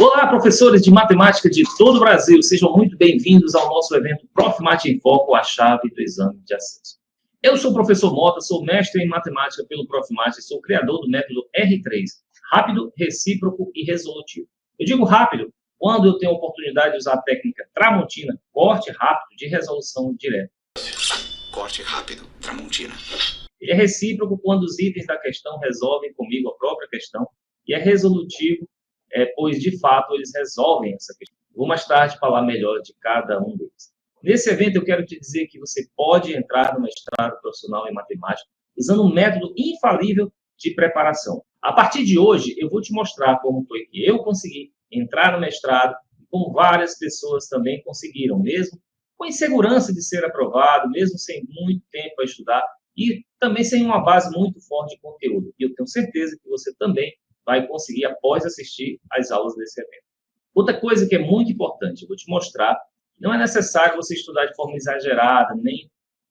Olá, professores de matemática de todo o Brasil, sejam muito bem-vindos ao nosso evento ProfMat em Foco, a chave do exame de acesso. Eu sou o professor Mota, sou mestre em matemática pelo ProfMat e sou criador do método R3, rápido, recíproco e resolutivo. Eu digo rápido quando eu tenho a oportunidade de usar a técnica Tramontina, corte rápido de resolução direta. Corte rápido, Tramontina. Ele é recíproco quando os itens da questão resolvem comigo a própria questão e é resolutivo, pois, de fato, eles resolvem essa questão. Vou mais tarde falar melhor de cada um deles. Nesse evento, eu quero te dizer que você pode entrar no mestrado profissional em matemática usando um método infalível de preparação. A partir de hoje, eu vou te mostrar como foi que eu consegui entrar no mestrado e como várias pessoas também conseguiram, mesmo com insegurança de ser aprovado, mesmo sem muito tempo para estudar e também sem uma base muito forte de conteúdo. E eu tenho certeza que você também vai conseguir após assistir às aulas desse evento. Outra coisa que é muito importante, eu vou te mostrar, não é necessário você estudar de forma exagerada,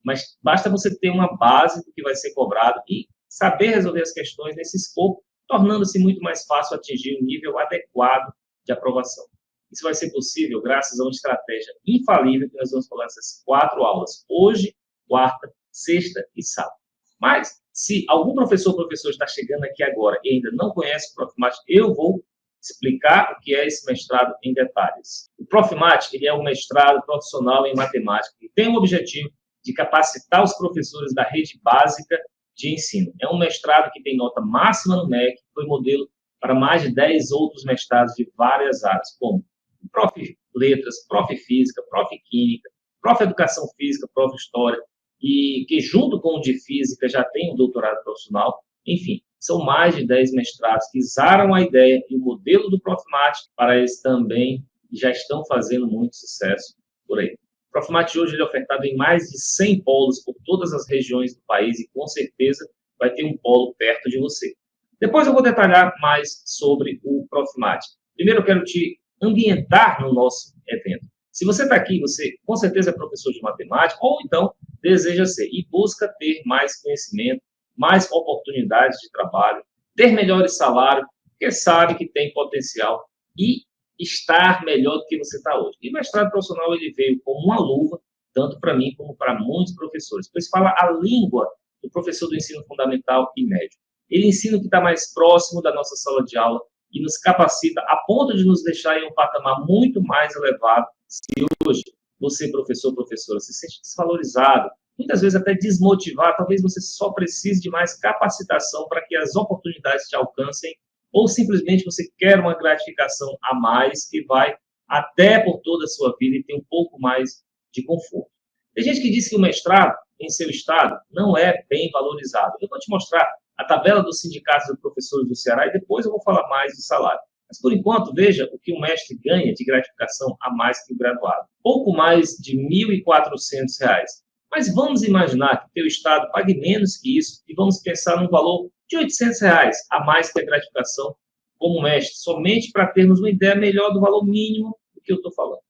mas basta você ter uma base do que vai ser cobrado e saber resolver as questões nesse escopo, tornando-se muito mais fácil atingir o nível adequado de aprovação. Isso vai ser possível graças a uma estratégia infalível que nós vamos falar nessas 4 aulas, hoje, quarta, sexta e sábado. Mas, se algum professor ou professora está chegando aqui agora e ainda não conhece o ProfMat, eu vou explicar o que é esse mestrado em detalhes. O ProfMat, ele é um mestrado profissional em matemática e tem o objetivo de capacitar os professores da rede básica de ensino. É um mestrado que tem nota máxima no MEC, foi modelo para mais de 10 outros mestrados de várias áreas, como Prof. Letras, Prof. Física, Prof. Química, Prof. Educação Física, Prof. História, e que junto com o de Física já tem um doutorado profissional. Enfim, são mais de 10 mestrados que usaram a ideia e o modelo do ProfMat para eles também já estão fazendo muito sucesso por aí. O ProfMat hoje ele é ofertado em mais de 100 polos por todas as regiões do país e com certeza vai ter um polo perto de você. Depois eu vou detalhar mais sobre o ProfMat. Primeiro eu quero te ambientar no nosso evento. Se você está aqui, você com certeza é professor de matemática ou então deseja ser e busca ter mais conhecimento, mais oportunidades de trabalho, ter melhores salários, porque sabe que tem potencial e estar melhor do que você está hoje. E o mestrado profissional ele veio como uma luva, tanto para mim como para muitos professores, pois fala a língua do professor do ensino fundamental e médio. Ele ensina o que está mais próximo da nossa sala de aula e nos capacita a ponto de nos deixar em um patamar muito mais elevado. Se hoje você, professor ou professora, se sente desvalorizado, muitas vezes até desmotivado, talvez você só precise de mais capacitação para que as oportunidades te alcancem, ou simplesmente você quer uma gratificação a mais que vai até por toda a sua vida e tem um pouco mais de conforto. Tem gente que diz que o mestrado em seu estado não é bem valorizado. Eu vou te mostrar a tabela dos sindicatos dos professores do Ceará e depois eu vou falar mais de salário. Mas, por enquanto, veja o que o mestre ganha de gratificação a mais que o graduado. Pouco mais de R$ 1.400. Mas vamos imaginar que o teu estado pague menos que isso e vamos pensar num valor de R$ 800 a mais que a gratificação como mestre, somente para termos uma ideia melhor do valor mínimo do que eu estou falando.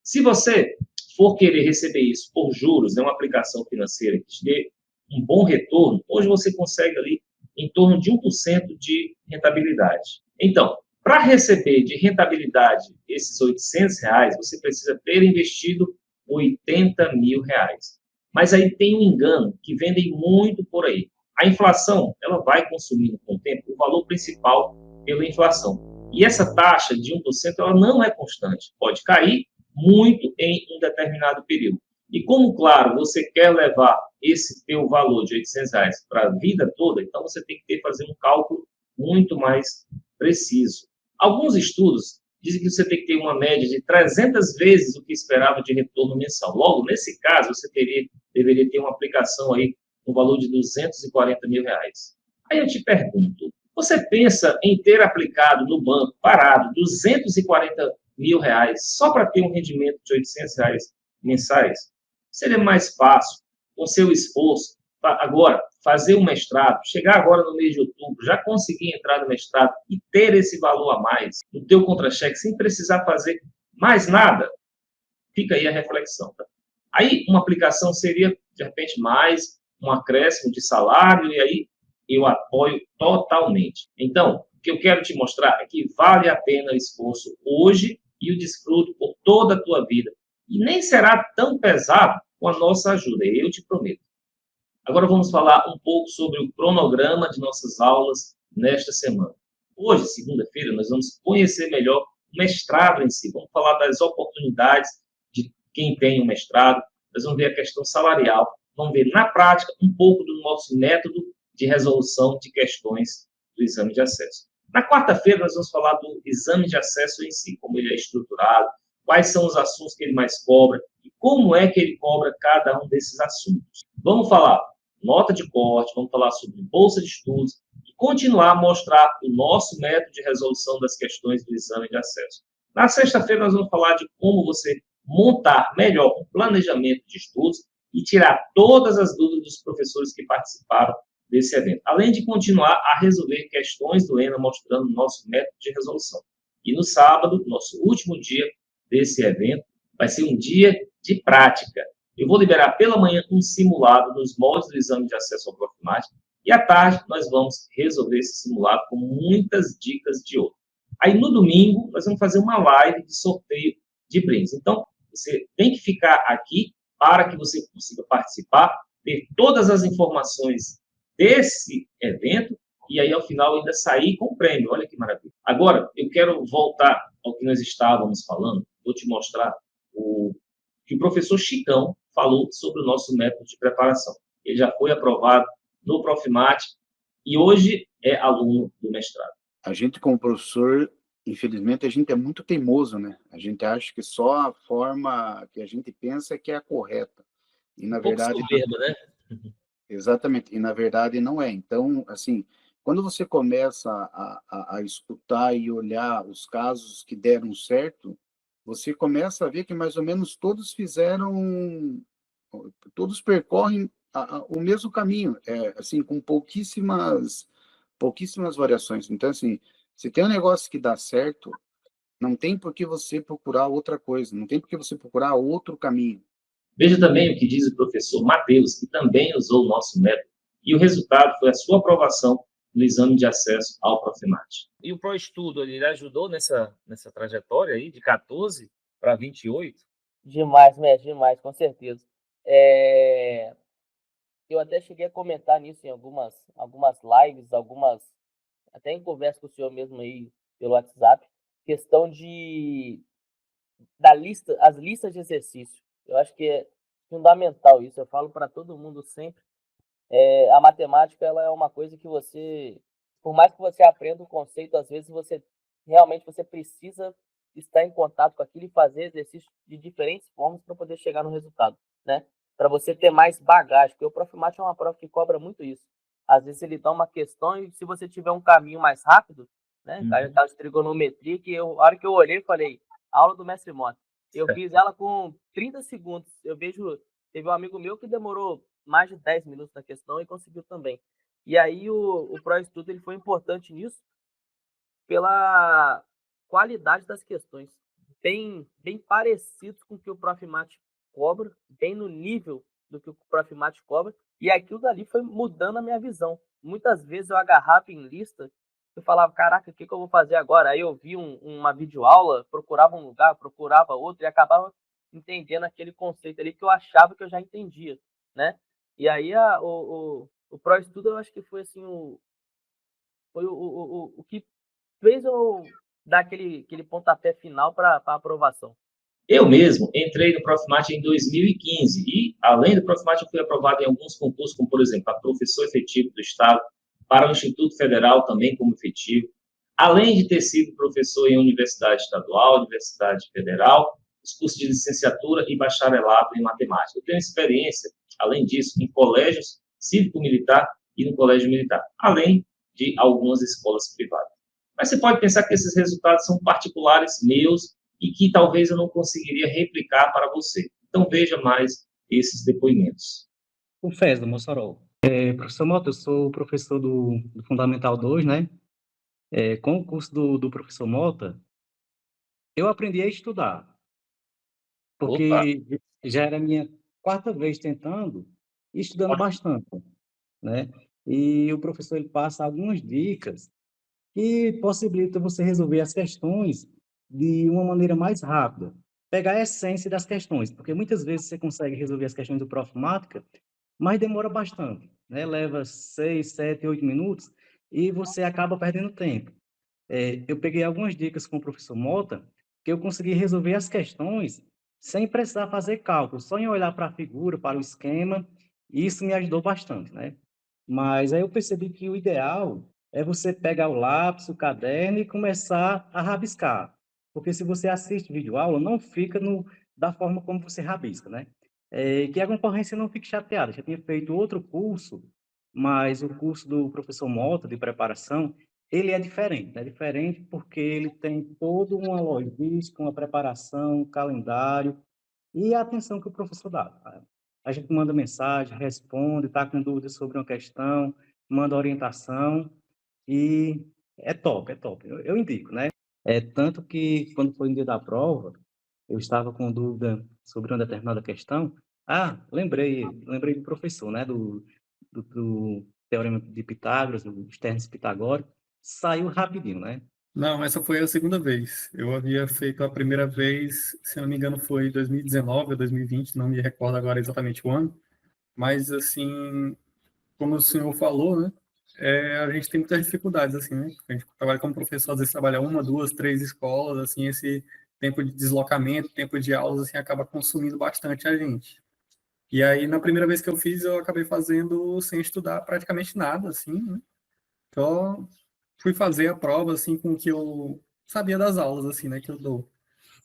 Se você for querer receber isso por juros, uma aplicação financeira que te dê um bom retorno, hoje você consegue ali em torno de 1% de rentabilidade. Então, para receber de rentabilidade esses R$ 800, você precisa ter investido R$ 80 mil. Mas aí tem um engano, que vendem muito por aí. A inflação, ela vai consumindo com o tempo o valor principal pela inflação. E essa taxa de 1%, ela não é constante. Pode cair muito em um determinado período. E como, claro, você quer levar esse teu valor de R$ 800 para a vida toda, então você tem que fazer um cálculo muito mais preciso. Alguns estudos dizem que você tem que ter uma média de 300 vezes o que esperava de retorno mensal. Logo, nesse caso, você deveria ter uma aplicação aí no valor de R$ 240 mil. Aí eu te pergunto, você pensa em ter aplicado no banco, parado, R$ 240 mil só para ter um rendimento de R$ 800 mensais? Seria mais fácil, com seu esforço, agora, fazer um mestrado, chegar agora no mês de outubro, já conseguir entrar no mestrado e ter esse valor a mais no teu contra-cheque, sem precisar fazer mais nada? Fica aí a reflexão. Tá? Aí, uma aplicação seria, de repente, mais um acréscimo de salário, e aí eu apoio totalmente. Então, que eu quero te mostrar é que vale a pena o esforço hoje e o desfruto por toda a tua vida. E nem será tão pesado com a nossa ajuda, eu te prometo. Agora vamos falar um pouco sobre o cronograma de nossas aulas nesta semana. Hoje, segunda-feira, nós vamos conhecer melhor o mestrado em si. Vamos falar das oportunidades de quem tem um mestrado. Nós vamos ver a questão salarial. Vamos ver na prática um pouco do nosso método de resolução de questões do exame de acesso. Na quarta-feira, nós vamos falar do exame de acesso em si, como ele é estruturado, quais são os assuntos que ele mais cobra e como é que ele cobra cada um desses assuntos. Vamos falar nota de corte, vamos falar sobre bolsa de estudos e continuar a mostrar o nosso método de resolução das questões do exame de acesso. Na sexta-feira, nós vamos falar de como você montar melhor um planejamento de estudos e tirar todas as dúvidas dos professores que participaram desse evento, além de continuar a resolver questões do ENA, mostrando o nosso método de resolução. E no sábado, nosso último dia desse evento, vai ser um dia de prática. Eu vou liberar pela manhã um simulado nos moldes do exame de acesso ao Profimat e à tarde nós vamos resolver esse simulado com muitas dicas de ouro. Aí no domingo nós vamos fazer uma live de sorteio de brindes. Então, você tem que ficar aqui para que você consiga participar, ter todas as informações desse evento e aí, ao final, ainda sair com o prêmio. Olha que maravilha. Agora, eu quero voltar ao que nós estávamos falando. Vou te mostrar o que o professor Chicão falou sobre o nosso método de preparação. Ele já foi aprovado no Profimat e hoje é aluno do mestrado. A gente, como professor, infelizmente, a gente é muito teimoso, né? A gente acha que só a forma que a gente pensa que é a correta. E, na verdade... soberba, né? Exatamente. E, na verdade, não é. Então, assim, quando você começa a escutar e olhar os casos que deram certo, você começa a ver que mais ou menos todos percorrem o mesmo caminho, assim, com pouquíssimas variações. Então, assim, se tem um negócio que dá certo, não tem por que você procurar outra coisa, não tem por que você procurar outro caminho. Veja também o que diz o professor Matheus, que também usou o nosso método, e o resultado foi a sua aprovação no exame de acesso ao Profimat. E o ProEstudo, ele ajudou nessa trajetória aí, de 14 para 28? Demais, mestre, demais, com certeza. Eu até cheguei a comentar nisso em algumas lives, até em conversa com o senhor mesmo aí pelo WhatsApp, questão as listas de exercício. Eu acho que é fundamental isso, eu falo para todo mundo sempre. A matemática, ela é uma coisa que você, por mais que você aprenda o conceito, às vezes você precisa estar em contato com aquilo e fazer exercícios de diferentes formas para poder chegar no resultado, né? Para você ter mais bagagem, porque o Profimat é uma prova que cobra muito isso. Às vezes ele dá uma questão e se você tiver um caminho mais rápido, né? Caso de trigonometria, a hora que eu olhei, falei, aula do mestre Mota. Eu fiz ela com 30 segundos. Teve um amigo meu que demorou mais de 10 minutos na questão e conseguiu também. E aí o ProEstudo ele foi importante nisso pela qualidade das questões. Bem parecidos com o que o Profimat cobra, bem no nível do que o Profimat cobra, e aquilo dali foi mudando a minha visão. Muitas vezes eu agarrava em lista, eu falava, caraca, o que eu vou fazer agora? Aí eu vi uma videoaula, procurava um lugar, procurava outro, e acabava entendendo aquele conceito ali que eu achava que eu já entendia, né? E aí o ProEstudo eu acho que foi assim, foi o que fez eu dar aquele pontapé final para a aprovação. Eu mesmo entrei no Profimat em 2015 e, além do Profimat, eu fui aprovado em alguns concursos, como, por exemplo, para professor efetivo do Estado, para o Instituto Federal também como efetivo, além de ter sido professor em universidade estadual, universidade federal, os cursos de licenciatura e bacharelado em matemática. Eu tenho experiência, além disso, em colégios cívico-militar e no colégio militar, além de algumas escolas privadas. Mas você pode pensar que esses resultados são particulares meus e que talvez eu não conseguiria replicar para você. Então, veja mais esses depoimentos. O FES do Mossoró. Professor Mota, eu sou professor do Fundamental 2, né? Com o curso do professor Mota, eu aprendi a estudar, porque já era a minha quarta vez tentando e estudando bastante, né? E o professor ele passa algumas dicas que possibilita você resolver as questões de uma maneira mais rápida. Pegar a essência das questões, porque muitas vezes você consegue resolver as questões do Profimática, mas demora bastante, né? Leva 6, 7, 8 minutos e você acaba perdendo tempo. Eu peguei algumas dicas com o professor Mota, que eu consegui resolver as questões sem precisar fazer cálculo, só em olhar para a figura, para o esquema, e isso me ajudou bastante, né? Mas aí eu percebi que o ideal é você pegar o lápis, o caderno e começar a rabiscar. Porque se você assiste vídeo-aula, não fica da forma como você rabisca, né? Que a concorrência não fique chateada. Já tinha feito outro curso, mas o curso do professor Mota, de preparação, ele é diferente. É diferente porque ele tem toda uma logística, uma preparação, um calendário e a atenção que o professor dá. A gente manda mensagem, responde, está com dúvidas sobre uma questão, manda orientação e é top, é top. Eu indico, né? Tanto que quando foi no dia da prova, eu estava com dúvida sobre uma determinada questão. Lembrei do professor, né? Do Teorema de Pitágoras, dos termos pitagóricos. Saiu rapidinho, né? Não, essa foi a segunda vez. Eu havia feito a primeira vez, se não me engano, foi 2019 ou 2020, não me recordo agora exatamente o ano. Mas, assim, como o senhor falou, né? A gente tem muitas dificuldades, assim, né? A gente trabalha como professor, às vezes trabalha uma, duas, três escolas, assim, esse tempo de deslocamento, tempo de aulas, assim, acaba consumindo bastante a gente. E aí, na primeira vez que eu fiz, eu acabei fazendo sem estudar praticamente nada, assim, né? Só fui fazer a prova, assim, com o que eu sabia das aulas, assim, né, que eu dou.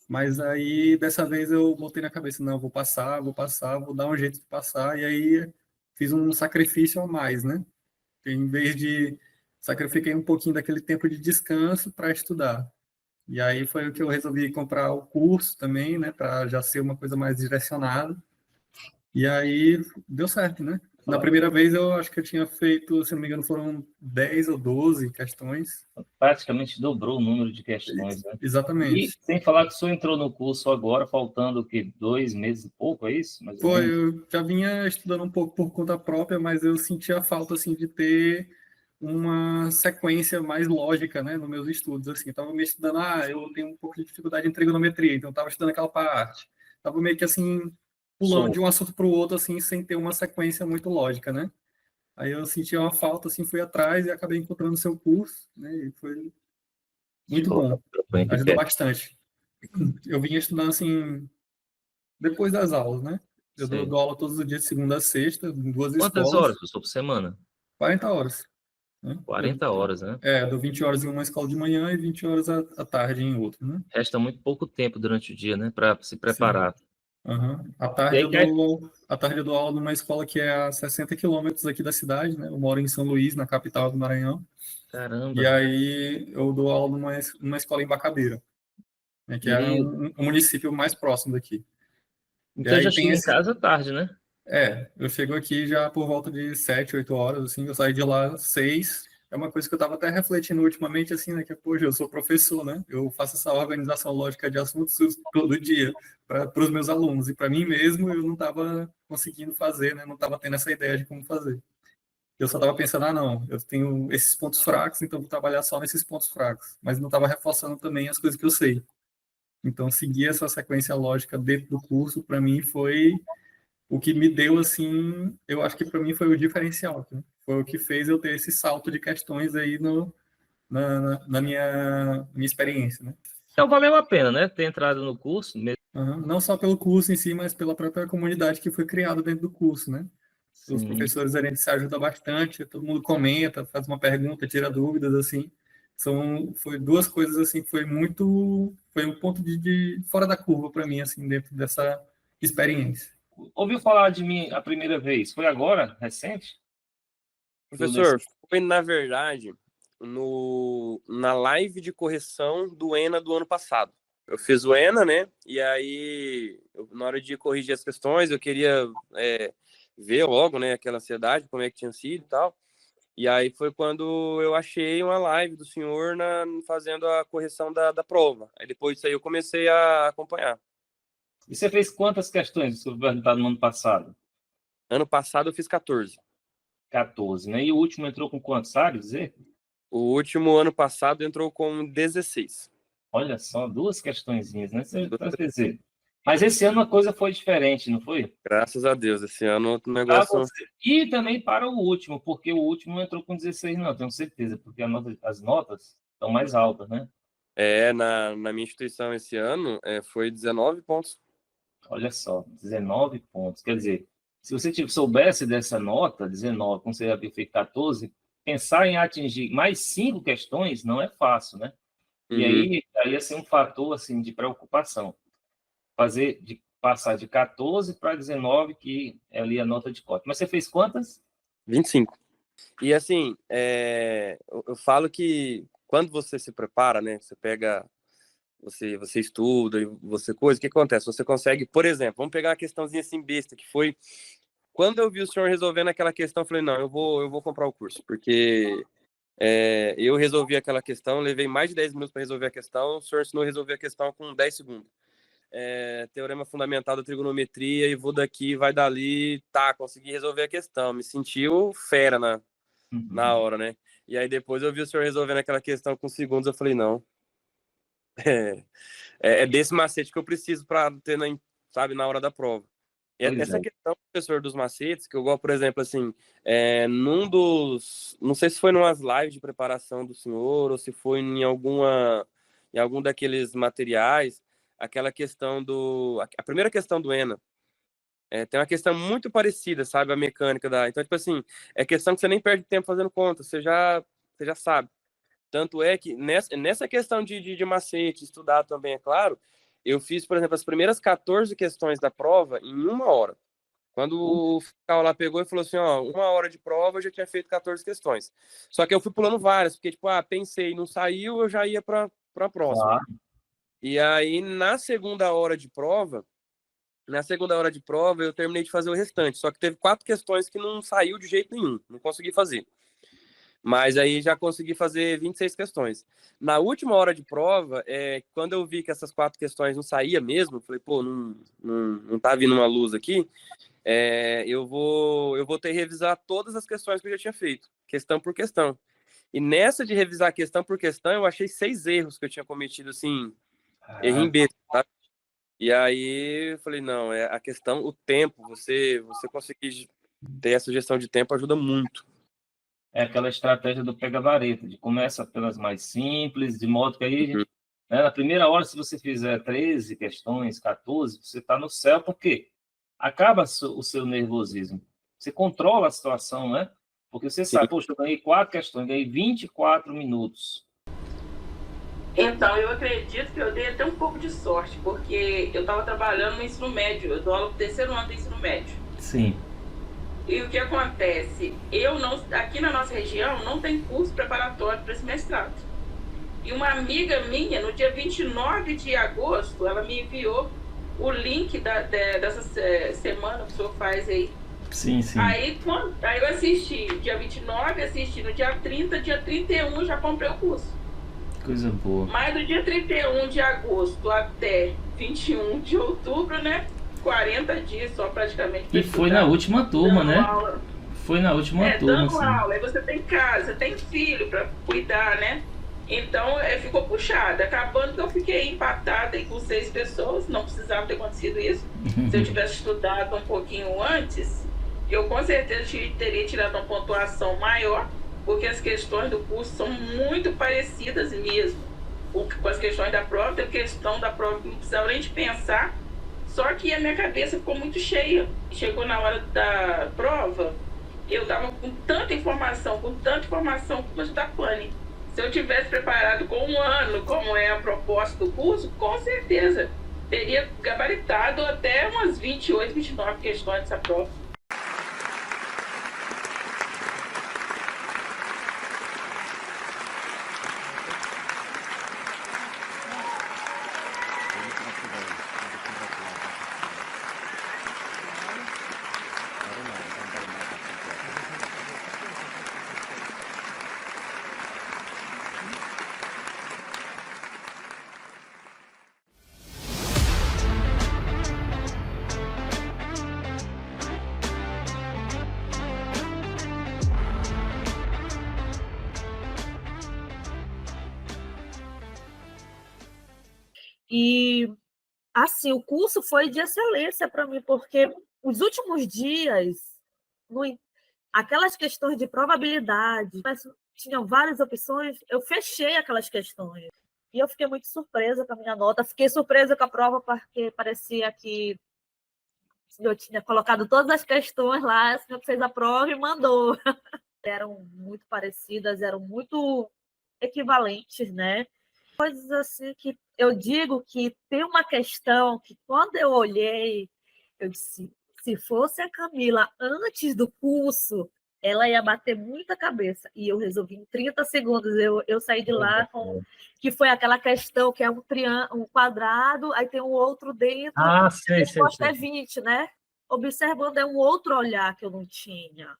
Mas aí, dessa vez, eu botei na cabeça, não, vou passar, vou dar um jeito de passar, e aí fiz um sacrifício a mais, né? Em vez de... Sacrifiquei um pouquinho daquele tempo de descanso para estudar. E aí foi o que eu resolvi comprar o curso também, né, para já ser uma coisa mais direcionada. E aí deu certo, né? Na primeira vez eu acho que eu tinha feito, se não me engano, foram 10 ou 12 questões. Praticamente dobrou o número de questões, né? E Exatamente. sem falar que o senhor entrou no curso agora, faltando o quê? 2 meses e pouco, é isso? Mais ou Foi, menos? eu já vinha estudando um pouco por conta própria, mas eu sentia falta, assim, de ter uma sequência mais lógica, né, nos meus estudos, assim. Eu estava me estudando, eu tenho um pouco de dificuldade em trigonometria, então eu estava estudando aquela parte. Estava meio que, assim, pulando de um assunto para o outro, assim, sem ter uma sequência muito lógica, né? Aí eu senti uma falta, assim, fui atrás e acabei encontrando seu curso, né? E foi muito bom. Ajudou bastante. Eu vinha estudando, assim, depois das aulas, né? Eu dou aula todos os dias, de segunda a sexta, em duas Quantas escolas. horas, professor, por semana? 40 horas. Né? 40 horas, né? Eu dou 20 horas em uma escola de manhã e 20 horas à tarde em outra, né? Resta muito pouco tempo durante o dia, né? Para se Sim. preparar. Uhum. À E aí, tarde eu dou aula numa escola que é a 60 quilômetros aqui da cidade, né? Eu moro em São Luís, na capital do Maranhão. E caramba. aí eu dou aula numa escola em Bacabeira, né? Que é E um município mais próximo daqui. E então já aí tem chega em casa tarde, né? eu chego aqui já por volta de 7, 8 horas, assim, eu saio de lá 6. É uma coisa que eu estava até refletindo ultimamente, assim, né, que, poxa, eu sou professor, né, eu faço essa organização lógica de assuntos todo dia para os meus alunos, e para mim mesmo eu não estava conseguindo fazer, né, não estava tendo essa ideia de como fazer. Eu só estava pensando, não, eu tenho esses pontos fracos, então vou trabalhar só nesses pontos fracos, mas não estava reforçando também as coisas que eu sei. Então, seguir essa sequência lógica dentro do curso, para mim, foi o que me deu, assim, eu acho que para mim foi o diferencial, né? Foi o que fez eu ter esse salto de questões aí na minha experiência, né? Então valeu a pena, né? Ter entrado no curso. Uhum. Não só pelo curso em si, mas pela própria comunidade que foi criada dentro do curso, né? Os Sim. professores, a gente se ajuda bastante, todo mundo comenta, faz uma pergunta, tira dúvidas, assim. Foi duas coisas, assim, foi um ponto de fora da curva para mim, assim, dentro dessa experiência. Ouviu falar de mim a primeira vez? Foi agora? Recente? Professor, foi, na verdade, na live de correção do ENA do ano passado. Eu fiz o ENA, né? E aí, na hora de corrigir as questões, eu queria ver logo, né, aquela ansiedade, como é que tinha sido e tal. E aí foi quando eu achei uma live do senhor fazendo a correção da prova. Aí depois disso aí eu comecei a acompanhar. E você fez quantas questões sobre o resultado no ano passado? Ano passado eu fiz 14. 14, né? E o último entrou com quantos, sabe dizer? O último ano passado entrou com 16. Olha só, 2 questõezinhas, né? Quer dizer, mas esse ano a coisa foi diferente, não foi? Graças a Deus, esse ano o Para negócio... você. E também para o último, porque o último não entrou com 16, não, tenho certeza, porque as notas estão mais altas, né? Na minha instituição esse ano foi 19 pontos. Olha só, 19 pontos. Quer dizer, se você soubesse dessa nota, 19, como você havia feito 14, pensar em atingir mais 5 questões não é fácil, né? E aí ia ser um fator assim, de preocupação. Passar de 14 para 19, que é ali a nota de corte. Mas você fez quantas? 25. E assim, eu falo que quando você se prepara, né? Você pega, você estuda, você coisa, o que acontece? Você consegue, por exemplo, vamos pegar uma questãozinha assim besta, que foi quando eu vi o senhor resolvendo aquela questão, eu falei, não, eu vou comprar o curso, porque eu resolvi aquela questão, levei mais de 10 minutos para resolver a questão, o senhor ensinou a resolver a questão com 10 segundos. Teorema fundamental da trigonometria, e vou daqui, vai dali, tá, consegui resolver a questão, me sentiu fera na hora, né? E aí depois eu vi o senhor resolvendo aquela questão com segundos, eu falei, não, é desse macete que eu preciso para ter, sabe, na hora da prova. E essa questão, professor, dos macetes, que eu gosto, por exemplo, assim, não sei se foi numas lives de preparação do senhor, ou se foi em algum daqueles materiais, aquela questão a primeira questão do ENA, tem uma questão muito parecida, sabe, a mecânica então, tipo assim, é questão que você nem perde tempo fazendo conta, você já sabe. Tanto é que nessa questão de macete, estudar também, é claro, eu fiz, por exemplo, as primeiras 14 questões da prova em 1 hora. Quando o fiscal lá pegou e falou assim, ó, 1 hora de prova, eu já tinha feito 14 questões. Só que eu fui pulando várias, porque, tipo, pensei, não saiu, eu já ia para a próxima. E aí, na segunda hora de prova, eu terminei de fazer o restante. Só que teve 4 questões que não saiu de jeito nenhum, não consegui fazer. Mas aí já consegui fazer 26 questões. Na última hora de prova, quando eu vi que essas 4 questões não saía mesmo, falei, pô, não tá vindo uma luz aqui, eu vou ter que revisar todas as questões que eu já tinha feito, questão por questão. E nessa de revisar questão por questão, eu achei 6 erros que eu tinha cometido, assim, erro besta, tá? E aí eu falei, não, a questão, o tempo, você conseguir ter essa gestão de tempo ajuda muito. É aquela estratégia do pega-vareta, de começa pelas mais simples, de modo que aí, né, na primeira hora, se você fizer 13 questões, 14, você está no céu, porque acaba o seu nervosismo. Você controla a situação, né? Porque você sabe, poxa, eu ganhei 4 questões, ganhei 24 minutos. Então, eu acredito que eu dei até um pouco de sorte, porque eu estava trabalhando no ensino médio, eu dou aula pro 3º ano do ensino médio. Sim. E o que acontece? Aqui na nossa região não tem curso preparatório para esse mestrado. E uma amiga minha, no dia 29 de agosto, ela me enviou o link dessa semana que o senhor faz aí. Sim, sim. Aí eu assisti dia 29, assisti no dia 30, dia 31 já comprei o curso. Coisa boa. Mas do dia 31 de agosto até 21 de outubro, né? 40 dias só praticamente. E foi na última turma, né? Aula. Foi na última turma. Dando assim. aula. Aí você tem casa, você tem filho para cuidar, né? Então ficou puxado. Acabando que eu fiquei empatada aí com 6 pessoas. Não precisava ter acontecido isso. Se eu tivesse estudado um pouquinho antes, eu com certeza teria tirado uma pontuação maior, porque as questões do curso são muito parecidas mesmo com as questões da prova. Tem questão da prova que não precisava nem de pensar. Só que a minha cabeça ficou muito cheia. Chegou na hora da prova, eu estava com tanta informação, como da pane. Se eu tivesse preparado com 1 ano, como é a proposta do curso, com certeza teria gabaritado até umas 28, 29 questões dessa prova. E, assim, o curso foi de excelência para mim, porque os últimos dias, aquelas questões de probabilidade, mas tinham várias opções, eu fechei aquelas questões. E eu fiquei muito surpresa com a minha nota. Fiquei surpresa com a prova, porque parecia que eu tinha colocado todas as questões lá, o senhor fez a prova e mandou. Eram muito parecidas, eram muito equivalentes, né? Coisas assim que eu digo que tem uma questão que, quando eu olhei, eu disse, se fosse a Camila antes do curso, ela ia bater muita cabeça. E eu resolvi em 30 segundos. Eu saí de lá com... que foi aquela questão que é um triângulo, um quadrado, aí tem um outro dentro, Ah, sei, a sei, resposta sei. é 20, né? Observando é um outro olhar que eu não tinha.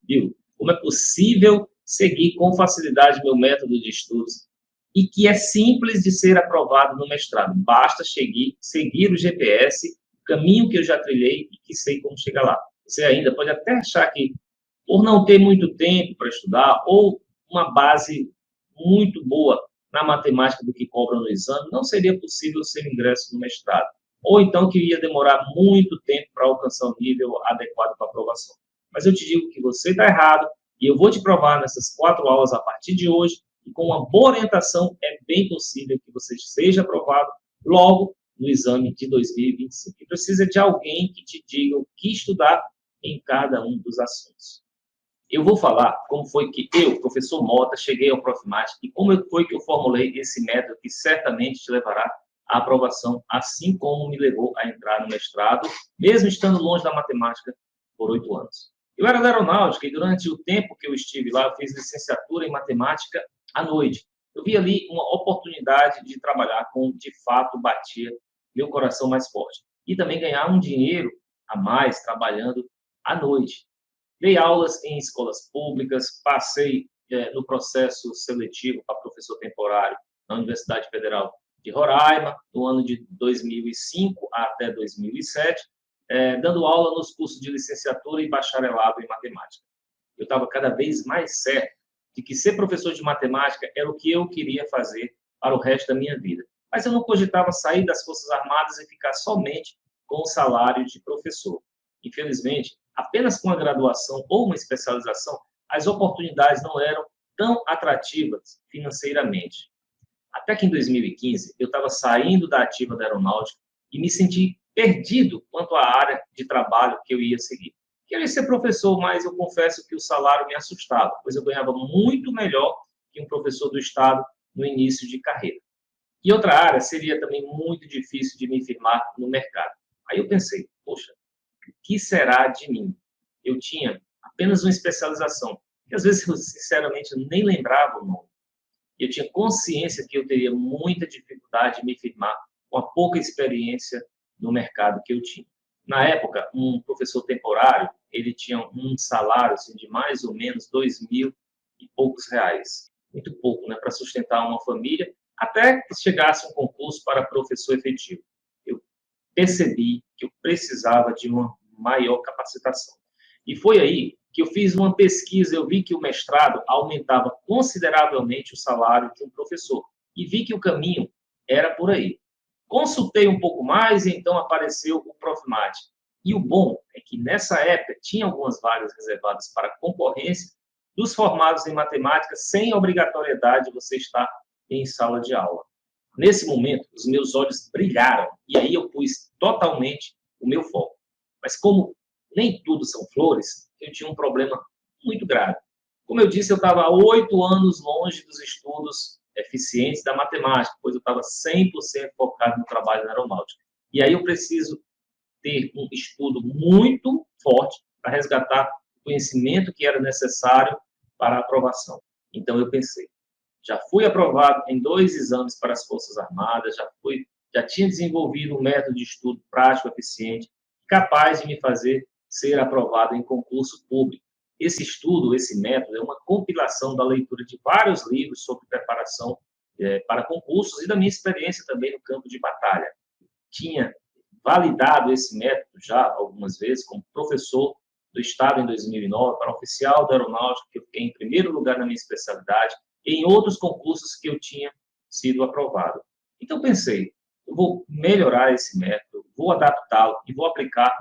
Viu? Como é possível seguir com facilidade meu método de estudos e que é simples de ser aprovado no mestrado. Basta seguir o GPS, o caminho que eu já trilhei e que sei como chegar lá. Você ainda pode até achar que, por não ter muito tempo para estudar ou uma base muito boa na matemática do que cobra no exame, não seria possível ser ingresso no mestrado. Ou então que ia demorar muito tempo para alcançar o nível adequado para aprovação. Mas eu te digo que você está errado e eu vou te provar nessas 4 aulas a partir de hoje e com uma boa orientação é bem possível que você seja aprovado logo no exame de 2025. E precisa de alguém que te diga o que estudar em cada um dos assuntos. Eu vou falar como foi que eu, professor Mota, cheguei ao Profimática e como foi que eu formulei esse método que certamente te levará à aprovação, assim como me levou a entrar no mestrado, mesmo estando longe da matemática por 8 anos. Eu era da aeronáutica e durante o tempo que eu estive lá, eu fiz licenciatura em matemática à noite. Eu vi ali uma oportunidade de trabalhar com, de fato, batia meu coração mais forte. E também ganhar um dinheiro a mais trabalhando à noite. Dei aulas em escolas públicas, passei no processo seletivo para professor temporário na Universidade Federal de Roraima, no ano de 2005 até 2007, dando aula nos cursos de licenciatura e bacharelado em matemática. Eu estava cada vez mais certo de que ser professor de matemática era o que eu queria fazer para o resto da minha vida. Mas eu não cogitava sair das Forças Armadas e ficar somente com o salário de professor. Infelizmente, apenas com a graduação ou uma especialização, as oportunidades não eram tão atrativas financeiramente. Até que em 2015, eu estava saindo da ativa da aeronáutica e me senti perdido quanto à área de trabalho que eu ia seguir. Queria ser professor, mas eu confesso que o salário me assustava, pois eu ganhava muito melhor que um professor do Estado no início de carreira. E outra área seria também muito difícil de me firmar no mercado. Aí eu pensei, poxa, o que será de mim? Eu tinha apenas uma especialização, que às vezes, sinceramente, eu nem lembrava o nome. Eu tinha consciência que eu teria muita dificuldade de me firmar com a pouca experiência no mercado que eu tinha. Na época, um professor temporário, ele tinha um salário assim, de mais ou menos 2.000 e poucos reais. Muito pouco, né, para sustentar uma família, até que chegasse um concurso para professor efetivo. Eu percebi que eu precisava de uma maior capacitação. E foi aí que eu fiz uma pesquisa, eu vi que o mestrado aumentava consideravelmente o salário de um professor. E vi que o caminho era por aí. Consultei um pouco mais e então apareceu o Profimática. E o bom é que nessa época tinha algumas vagas reservadas para concorrência dos formados em matemática sem obrigatoriedade de você estar em sala de aula. Nesse momento, os meus olhos brilharam e aí eu pus totalmente o meu foco. Mas como nem tudo são flores, eu tinha um problema muito grave. Como eu disse, eu estava há 8 anos longe dos estudos eficientes da matemática, pois eu estava 100% focado no trabalho na aeronáutica. E aí eu preciso ter um estudo muito forte para resgatar o conhecimento que era necessário para a aprovação. Então eu pensei, já fui aprovado em 2 exames para as Forças Armadas, já tinha desenvolvido um método de estudo prático, eficiente, capaz de me fazer ser aprovado em concurso público. Esse estudo, esse método, é uma compilação da leitura de vários livros sobre preparação para concursos e da minha experiência também no campo de batalha. Tinha validado esse método já algumas vezes como professor do Estado em 2009, para oficial da aeronáutica, que eu fiquei em primeiro lugar na minha especialidade, e em outros concursos que eu tinha sido aprovado. Então, pensei, eu vou melhorar esse método, vou adaptá-lo e vou aplicar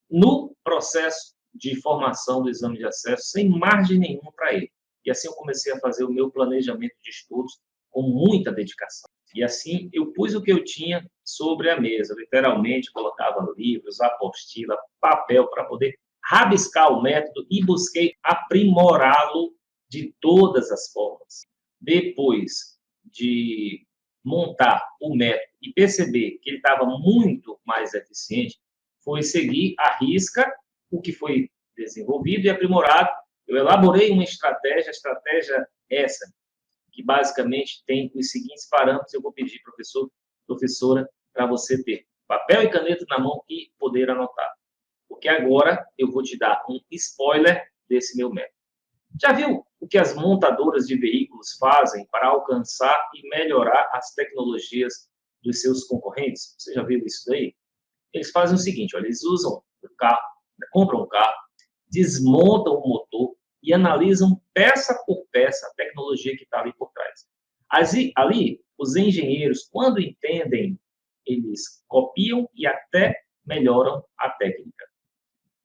no processo de formação do exame de acesso, sem margem nenhuma para ele. E assim eu comecei a fazer o meu planejamento de estudos com muita dedicação. E assim eu pus o que eu tinha sobre a mesa, literalmente colocava livros, apostila, papel, para poder rabiscar o método e busquei aprimorá-lo de todas as formas. Depois de montar o método e perceber que ele estava muito mais eficiente, foi seguir à risca o que foi desenvolvido e aprimorado. Eu elaborei uma estratégia essa, que basicamente tem os seguintes parâmetros. Eu vou pedir, professora, para você ter papel e caneta na mão e poder anotar. Porque agora eu vou te dar um spoiler desse meu método. Já viu o que as montadoras de veículos fazem para alcançar e melhorar as tecnologias dos seus concorrentes? Você já viu isso daí? Eles fazem o seguinte, olha, eles usam o carro, compram um carro, desmontam o motor e analisam peça por peça a tecnologia que está ali por trás. Ali, os engenheiros, quando entendem, eles copiam e até melhoram a técnica.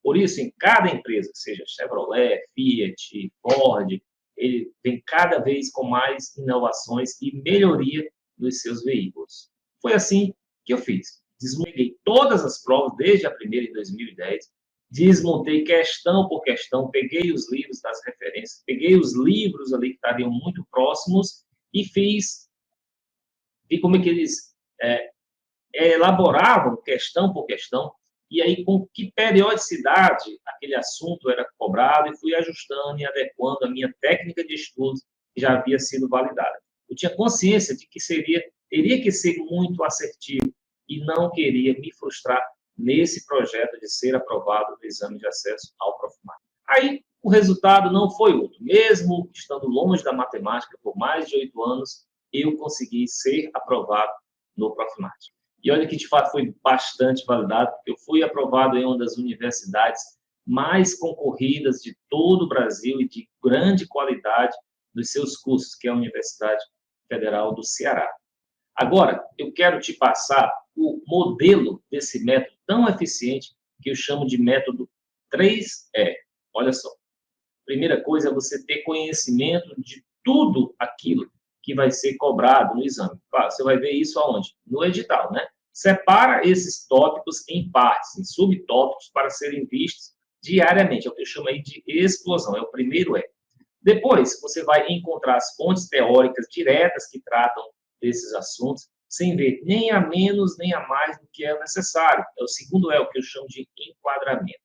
Por isso, em cada empresa, seja Chevrolet, Fiat, Ford, ele vem cada vez com mais inovações e melhoria dos seus veículos. Foi assim que eu fiz. Desmontei todas as provas, desde a primeira em 2010, desmontei questão por questão, peguei os livros das referências, peguei os livros ali que estariam muito próximos e vi como é que eles elaboravam questão por questão, e aí com que periodicidade aquele assunto era cobrado, e fui ajustando e adequando a minha técnica de estudos que já havia sido validada. Eu tinha consciência de que teria que ser muito assertivo e não queria me frustrar nesse projeto de ser aprovado no exame de acesso ao Profimate. Aí, o resultado não foi outro. Mesmo estando longe da matemática por mais de 8 anos, eu consegui ser aprovado no Profimate. E olha que, de fato, foi bastante validado, porque eu fui aprovado em uma das universidades mais concorridas de todo o Brasil e de grande qualidade dos seus cursos, que é a Universidade Federal do Ceará. Agora, eu quero te passar o modelo desse método tão eficiente que eu chamo de método 3E. Olha só. Primeira coisa é você ter conhecimento de tudo aquilo que vai ser cobrado no exame. Claro, você vai ver isso aonde? No edital, né? Separa esses tópicos em partes, em subtópicos, para serem vistos diariamente. É o que eu chamo aí de explosão. É o primeiro E. Depois, você vai encontrar as fontes teóricas diretas que tratam desses assuntos, sem ver nem a menos nem a mais do que é necessário. É o segundo E, o que eu chamo de enquadramento.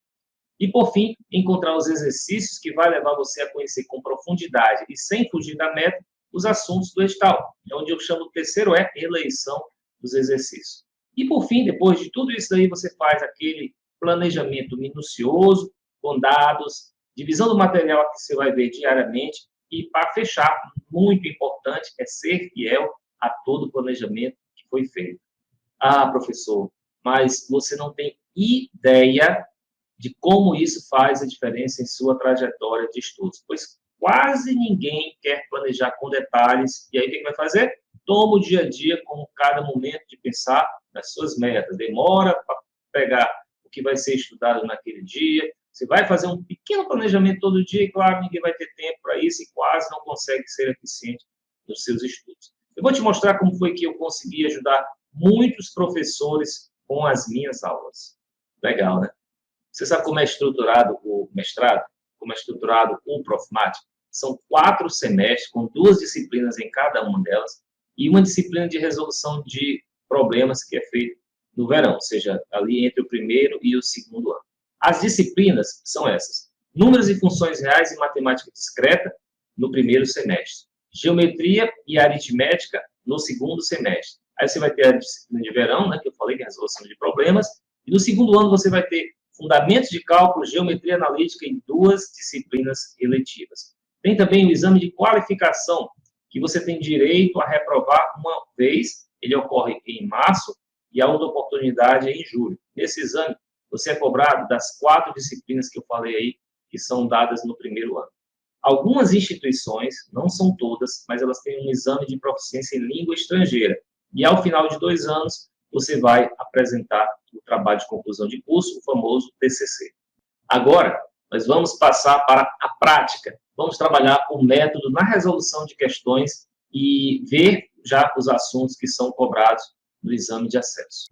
E, por fim, encontrar os exercícios que vai levar você a conhecer com profundidade e sem fugir da meta os assuntos do edital. É onde eu chamo o terceiro E, eleição dos exercícios. E, por fim, depois de tudo isso aí, você faz aquele planejamento minucioso, com dados, divisão do material que você vai ver diariamente e, para fechar, muito importante, é ser fiel a todo o planejamento que foi feito. Ah, professor, mas você não tem ideia de como isso faz a diferença em sua trajetória de estudos, pois quase ninguém quer planejar com detalhes, e aí o que vai fazer? Toma o dia a dia como cada momento de pensar nas suas metas, demora para pegar o que vai ser estudado naquele dia, você vai fazer um pequeno planejamento todo dia, e claro, ninguém vai ter tempo para isso e quase não consegue ser eficiente nos seus estudos. Eu vou te mostrar como foi que eu consegui ajudar muitos professores com as minhas aulas. Legal, né? Você sabe como é estruturado o mestrado? Como é estruturado o Profimate? São 4 semestres, com 2 disciplinas em cada uma delas, e uma disciplina de resolução de problemas que é feito no verão, ou seja, ali entre o primeiro e o segundo ano. As disciplinas são essas: números e funções reais e matemática discreta, no primeiro semestre. Geometria e aritmética, no segundo semestre. Aí você vai ter a disciplina de verão, né, que eu falei, que é a resolução de problemas, e no segundo ano você vai ter fundamentos de cálculo, geometria analítica e 2 disciplinas eletivas. Tem também o exame de qualificação, que você tem direito a reprovar uma vez, ele ocorre em março, e a outra oportunidade é em julho. Nesse exame, você é cobrado das 4 disciplinas que eu falei aí, que são dadas no primeiro ano. Algumas instituições, não são todas, mas elas têm um exame de proficiência em língua estrangeira. E ao final de 2 anos, você vai apresentar o trabalho de conclusão de curso, o famoso TCC. Agora, nós vamos passar para a prática. Vamos trabalhar o método na resolução de questões e ver já os assuntos que são cobrados no exame de acesso.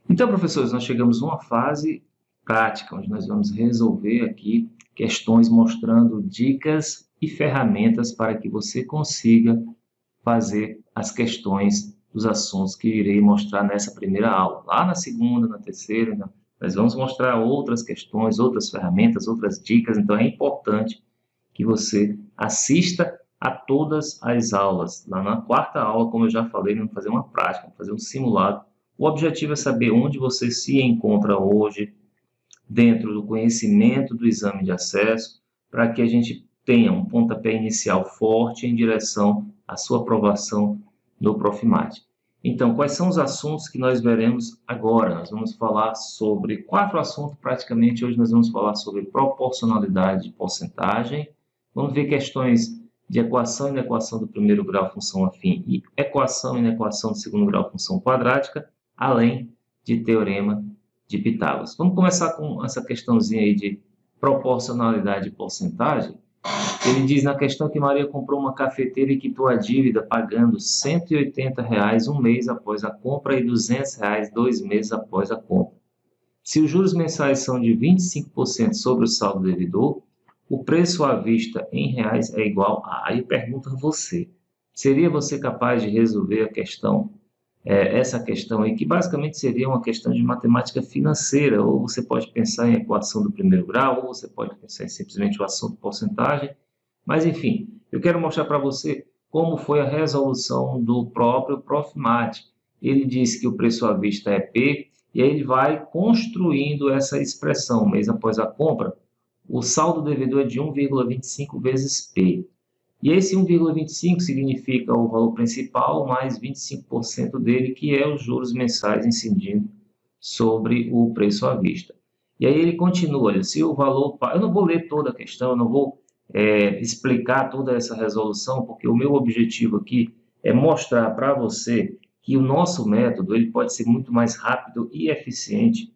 Então, professores, nós chegamos a uma fase prática, onde nós vamos resolver aqui questões mostrando dicas e ferramentas para que você consiga fazer as questões dos assuntos que irei mostrar nessa primeira aula. Lá na segunda, na terceira, nós vamos mostrar outras questões, outras ferramentas, outras dicas. Então, é importante que você assista a todas as aulas. Lá na 4ª aula, como eu já falei, vamos fazer uma prática, vamos fazer um simulado. O objetivo é saber onde você se encontra hoje, dentro do conhecimento do exame de acesso, para que a gente tenha um pontapé inicial forte em direção à sua aprovação no Profimat. Então, quais são os assuntos que nós veremos agora? Nós vamos falar sobre 4 assuntos, praticamente. Hoje nós vamos falar sobre proporcionalidade de porcentagem. Vamos ver questões de equação e inequação do primeiro grau função afim e equação e inequação do segundo grau função quadrática, além de teorema de Pitágoras. Vamos começar com essa questãozinha aí de proporcionalidade de porcentagem. Ele diz na questão que Maria comprou uma cafeteira e quitou a dívida pagando R$ 180 um mês após a compra e R$ 200 2 meses após a compra. Se os juros mensais são de 25% sobre o saldo devedor, o preço à vista em reais é igual a... Aí pergunta a você, seria você capaz de resolver a questão, essa questão aí, que basicamente seria uma questão de matemática financeira, ou você pode pensar em equação do primeiro grau, ou você pode pensar em simplesmente o assunto de porcentagem, mas enfim, eu quero mostrar para você como foi a resolução do próprio Profimat. Ele disse que o preço à vista é P, e aí ele vai construindo essa expressão, mês após a compra, o saldo devedor é de 1,25 vezes P. E esse 1,25 significa o valor principal mais 25% dele, que é os juros mensais incidindo sobre o preço à vista. E aí ele continua, olha, se o valor... Eu não vou ler toda a questão, eu não vou explicar toda essa resolução, porque o meu objetivo aqui é mostrar para você que o nosso método ele pode ser muito mais rápido e eficiente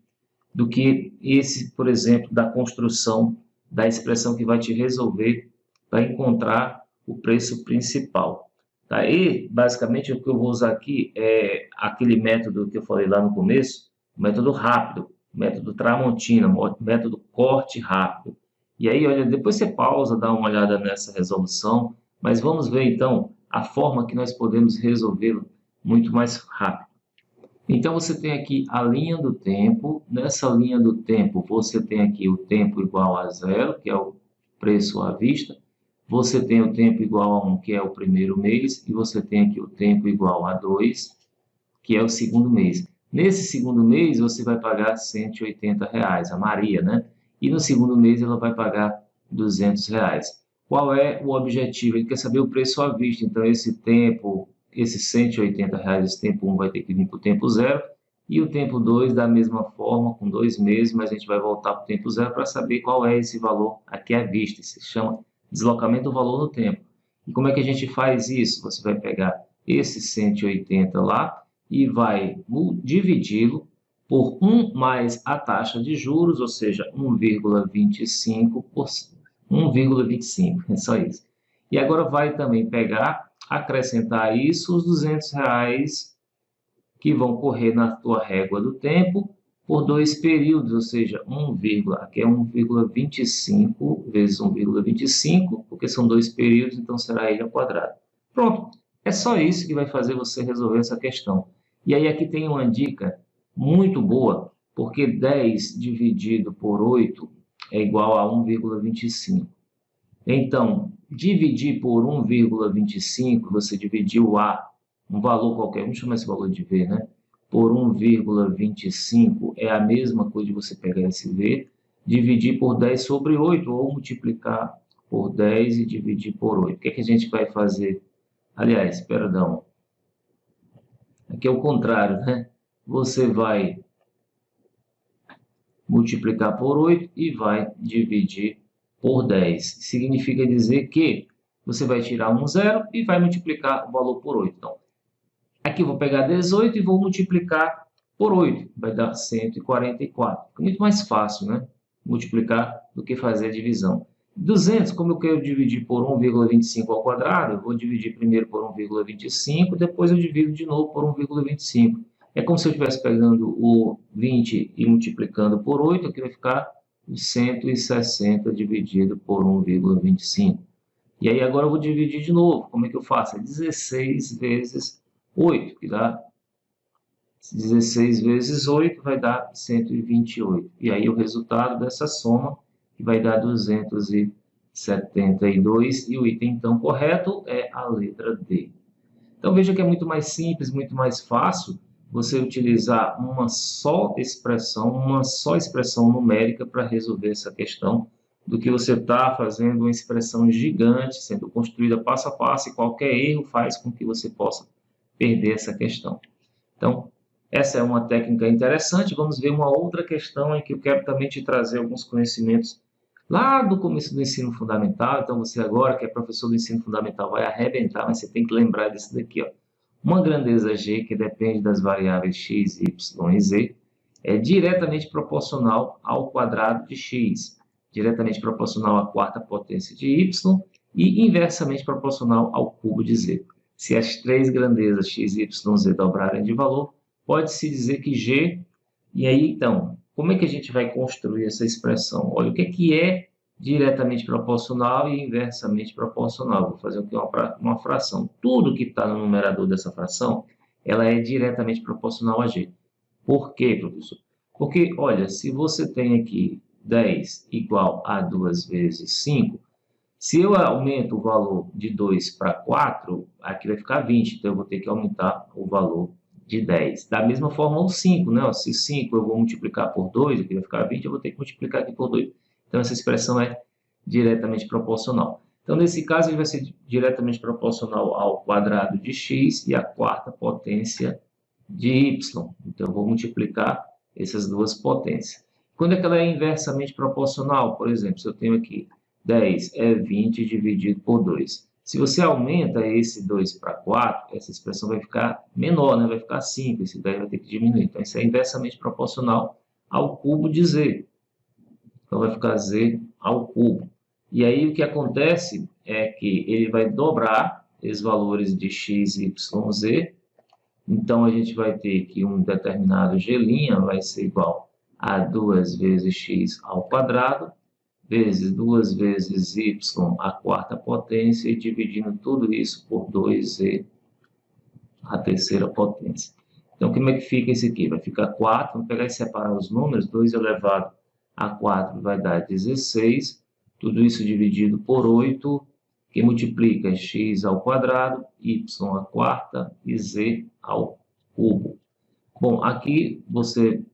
do que esse, por exemplo, da construção da expressão que vai te resolver para encontrar o preço principal. Tá? E, basicamente, o que eu vou usar aqui é aquele método que eu falei lá no começo, o método rápido, o método Tramontina, o método corte rápido. E aí, olha, depois você pausa, dá uma olhada nessa resolução, mas vamos ver, então, a forma que nós podemos resolvê-lo muito mais rápido. Então, você tem aqui a linha do tempo. Nessa linha do tempo, você tem aqui o tempo igual a 0, que é o preço à vista. Você tem o tempo igual a 1, que é o primeiro mês. E você tem aqui o tempo igual a 2, que é o segundo mês. Nesse segundo mês, você vai pagar R$ 180, a Maria, né? E no segundo mês, ela vai pagar R$ 200. Qual é o objetivo? Ele quer saber o preço à vista. Então, esse tempo... Esses R$ 180, esse tempo 1 vai ter que vir para o tempo 0, e o tempo 2 da mesma forma, com 2 meses, mas a gente vai voltar para o tempo 0 para saber qual é esse valor aqui à vista. Isso se chama deslocamento do valor no tempo. E como é que a gente faz isso? Você vai pegar esse 180 lá e vai dividi-lo por 1 mais a taxa de juros, ou seja, 1,25%. 1,25, é só isso. E agora vai também pegar... acrescentar a isso os R$ 200 que vão correr na tua régua do tempo por 2 períodos, ou seja, aqui é 1,25 vezes 1,25, porque são 2 períodos, então será ele ao quadrado. Pronto, é só isso que vai fazer você resolver essa questão. E aí aqui tem uma dica muito boa, porque 10 dividido por 8 é igual a 1,25. Então, dividir por 1,25, você dividiu A, um valor qualquer, vamos chamar esse valor de V, né? Por 1,25 é a mesma coisa de você pegar esse V, dividir por 10 sobre 8, ou multiplicar por 10 e dividir por 8. O que é que a gente vai fazer? Aliás, perdão, aqui é o contrário, né? Você vai multiplicar por 8 e vai dividir por 10. Significa dizer que você vai tirar um zero e vai multiplicar o valor por 8. Então, Aqui eu vou pegar 18 e vou multiplicar por 8, vai dar 144. Fica muito mais fácil, né? Multiplicar do que fazer a divisão. 200, como eu quero dividir por 1,25 ao quadrado, eu vou dividir primeiro por 1,25, depois eu divido de novo por 1,25. É como se eu estivesse pegando o 20 e multiplicando por 8, aqui vai ficar 160 dividido por 1,25. E aí agora eu vou dividir de novo. Como é que eu faço? É 16 vezes 8, que dá 16 vezes 8 vai dar 128. E aí o resultado dessa soma que vai dar 272. E o item, então, correto é a letra D. Então, veja que é muito mais simples, muito mais fácil você utilizar uma só expressão numérica para resolver essa questão, do que você está fazendo uma expressão gigante, sendo construída passo a passo, e qualquer erro faz com que você possa perder essa questão. Então, essa é uma técnica interessante. Vamos ver uma outra questão em que eu quero também te trazer alguns conhecimentos lá do começo do ensino fundamental. Então, você agora, que é professor do ensino fundamental, vai arrebentar, mas você tem que lembrar disso daqui, ó. Uma grandeza G, que depende das variáveis x, y e z, é diretamente proporcional ao quadrado de x, diretamente proporcional à quarta potência de y e inversamente proporcional ao cubo de z. Se as três grandezas x, y e z dobrarem de valor, pode-se dizer que G... E aí, então, como é que a gente vai construir essa expressão? Olha, o que é diretamente proporcional e inversamente proporcional? Vou fazer aqui uma fração. Tudo que está no numerador dessa fração, ela é diretamente proporcional a G. Por quê, professor? Porque, olha, se você tem aqui 10 igual a 2 vezes 5, se eu aumento o valor de 2 para 4, aqui vai ficar 20, então eu vou ter que aumentar o valor de 10. Da mesma forma, o 5, né? Se 5 eu vou multiplicar por 2, aqui vai ficar 20, eu vou ter que multiplicar aqui por 2. Então, essa expressão é diretamente proporcional. Então, nesse caso, ele vai ser diretamente proporcional ao quadrado de x e à quarta potência de y. Então, eu vou multiplicar essas duas potências. Quando é que ela é inversamente proporcional? Por exemplo, se eu tenho aqui 10 é 20 dividido por 2. Se você aumenta esse 2 para 4, essa expressão vai ficar menor, né? Vai ficar 5, esse 10 vai ter que diminuir. Então, isso é inversamente proporcional ao cubo de z. Então, vai ficar z ao cubo. E aí, o que acontece é que ele vai dobrar os valores de x, y, z. Então, a gente vai ter que um determinado g' vai ser igual a 2 vezes x ao quadrado, vezes 2 vezes y à quarta potência, e dividindo tudo isso por 2z à terceira potência. Então, como é que fica isso aqui? Vai ficar 4, vamos pegar e separar os números, 2 elevado a 4 vai dar 16, tudo isso dividido por 8, que multiplica x ao quadrado, y à quarta e z ao cubo. Bom, aqui você,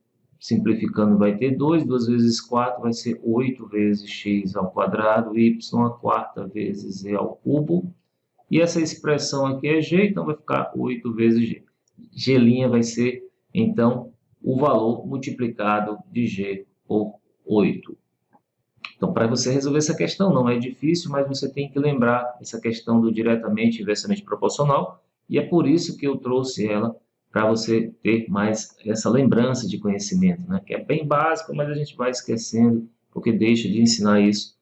simplificando, vai ter 2, 2 vezes 4 vai ser 8 vezes x ao quadrado, y à quarta vezes z ao cubo. E essa expressão aqui é g, então vai ficar 8 vezes g. G' vai ser, então, o valor multiplicado de g por 8. Então, para você resolver essa questão, não é difícil, mas você tem que lembrar essa questão do diretamente e inversamente proporcional, e é por isso que eu trouxe ela, para você ter mais essa lembrança de conhecimento, né? Que é bem básico, mas a gente vai esquecendo, porque deixa de ensinar isso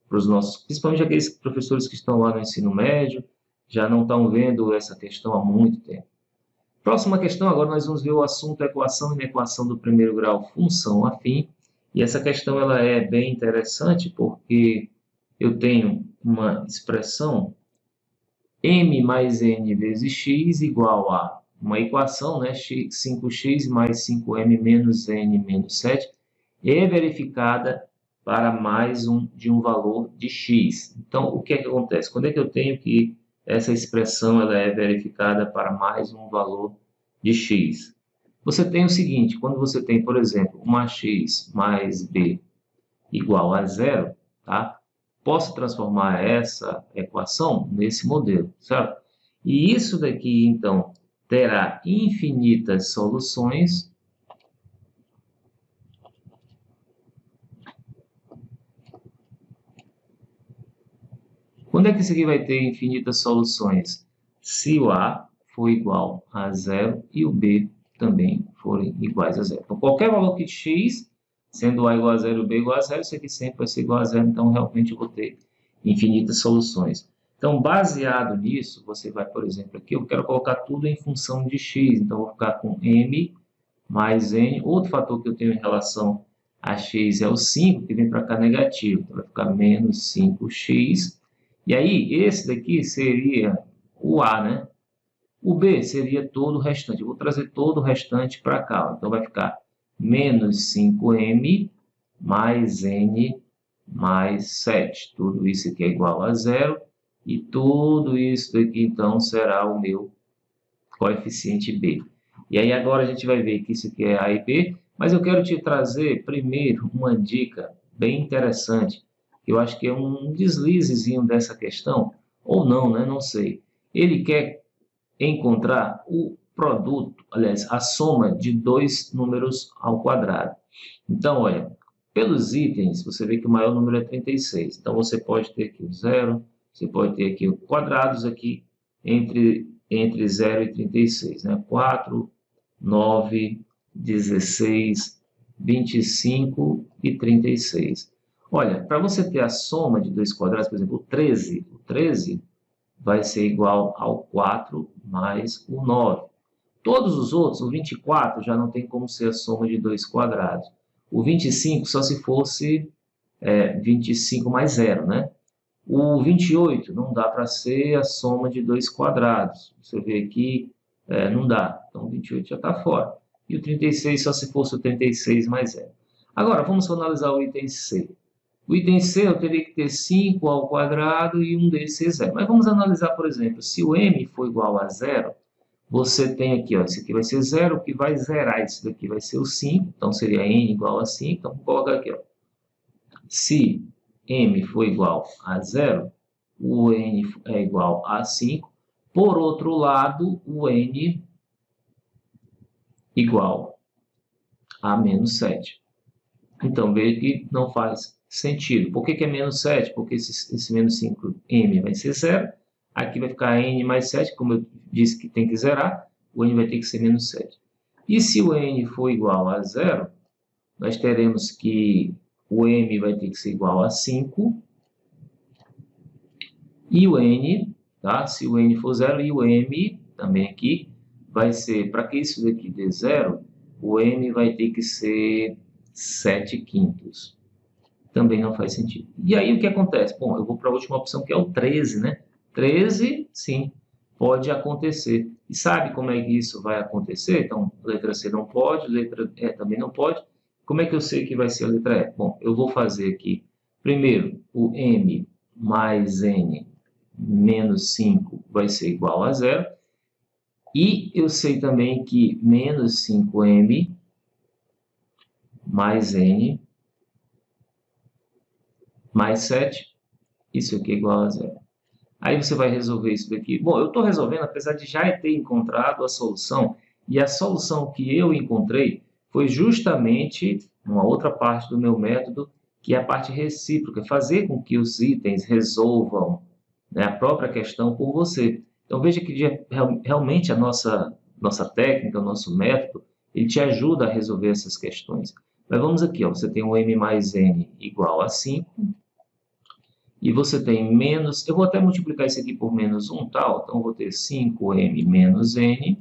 para os nossos, principalmente aqueles professores que estão lá no ensino médio, já não estão vendo essa questão há muito tempo. Próxima questão, agora nós vamos ver o assunto equação e inequação do primeiro grau, função afim. E essa questão ela é bem interessante, porque eu tenho uma expressão m mais n vezes x igual a uma equação, né, 5x mais 5m menos n menos 7, é verificada para mais de um valor de x. Então, o que é que acontece? Quando é que eu tenho que essa expressão ela é verificada para mais um valor de x? Você tem o seguinte, quando você tem, por exemplo, uma x mais b igual a 0, tá? Posso transformar essa equação nesse modelo, certo? E isso daqui, então, terá infinitas soluções. Quando é que isso aqui vai ter infinitas soluções? Se o A for igual a zero e o B também forem iguais a zero. Então, qualquer valor que x, sendo A igual a zero e o B igual a zero, isso aqui sempre vai ser igual a zero, então realmente eu vou ter infinitas soluções. Então, baseado nisso, você vai, por exemplo, aqui, eu quero colocar tudo em função de x, então eu vou ficar com m mais n. Outro fator que eu tenho em relação a x é o 5, que vem para cá negativo, então vai ficar menos 5x. E aí, esse daqui seria o A, né? O B seria todo o restante. Eu vou trazer todo o restante para cá. Então, vai ficar menos 5m mais n mais 7. Tudo isso aqui é igual a zero. E tudo isso daqui, então, será o meu coeficiente B. E aí, agora a gente vai ver que isso aqui é A e B. Mas eu quero te trazer, primeiro, uma dica bem interessante. Eu acho que é um deslizezinho dessa questão. Ou não, né? Não sei. Ele quer encontrar o produto, aliás, a soma de dois números ao quadrado. Então, olha, pelos itens, você vê que o maior número é 36. Então, você pode ter aqui o zero, você pode ter aqui quadrados aqui entre 0 e 36, né? 4, 9, 16, 25 e 36. Olha, para você ter a soma de dois quadrados, por exemplo, o 13 vai ser igual ao 4 mais o 9. Todos os outros, o 24 já não tem como ser a soma de dois quadrados. O 25 só se fosse 25 mais 0, né? O 28 não dá para ser a soma de dois quadrados. Você vê aqui, não dá. Então, o 28 já está fora. E o 36 só se fosse o 36 mais 0. Agora, vamos analisar o item C. O item C eu teria que ter 5 ao quadrado e um desses é 0. Mas vamos analisar, por exemplo, se o m for igual a 0, você tem aqui, ó, isso aqui vai ser 0, o que vai zerar isso daqui vai ser o 5, então seria n igual a 5, então vou colocar aqui, ó. Se m for igual a 0, o n é igual a 5, por outro lado, o n igual a menos 7. Então, veja que não faz sentido. Por que é menos 7? Porque esse menos 5m vai ser 0. Aqui vai ficar n mais 7, como eu disse que tem que zerar, o n vai ter que ser menos 7. E se o n for igual a 0, nós teremos que o m vai ter que ser igual a 5. E o n, tá? Se o n for 0, e o m também aqui, vai ser, para que isso daqui dê 0, o m vai ter que ser 7/5. Também não faz sentido. E aí o que acontece? Bom, eu vou para a última opção, que é o 13, né? 13, sim, pode acontecer. E sabe como é que isso vai acontecer? Então, letra C não pode, letra E também não pode. Como é que eu sei que vai ser a letra E? Bom, eu vou fazer aqui, primeiro, o m mais n menos 5 vai ser igual a 0. E eu sei também que menos 5m mais n mais 7, isso aqui é igual a 0. Aí você vai resolver isso daqui. Bom, eu estou resolvendo, apesar de já ter encontrado a solução, e a solução que eu encontrei foi justamente uma outra parte do meu método, que é a parte recíproca, fazer com que os itens resolvam, né, a própria questão por você. Então, veja que realmente a nossa técnica, o nosso método, ele te ajuda a resolver essas questões. Mas vamos aqui, ó, você tem o m mais n igual a 5, e você tem menos, eu vou até multiplicar isso aqui por menos 1, tal, então eu vou ter 5m menos n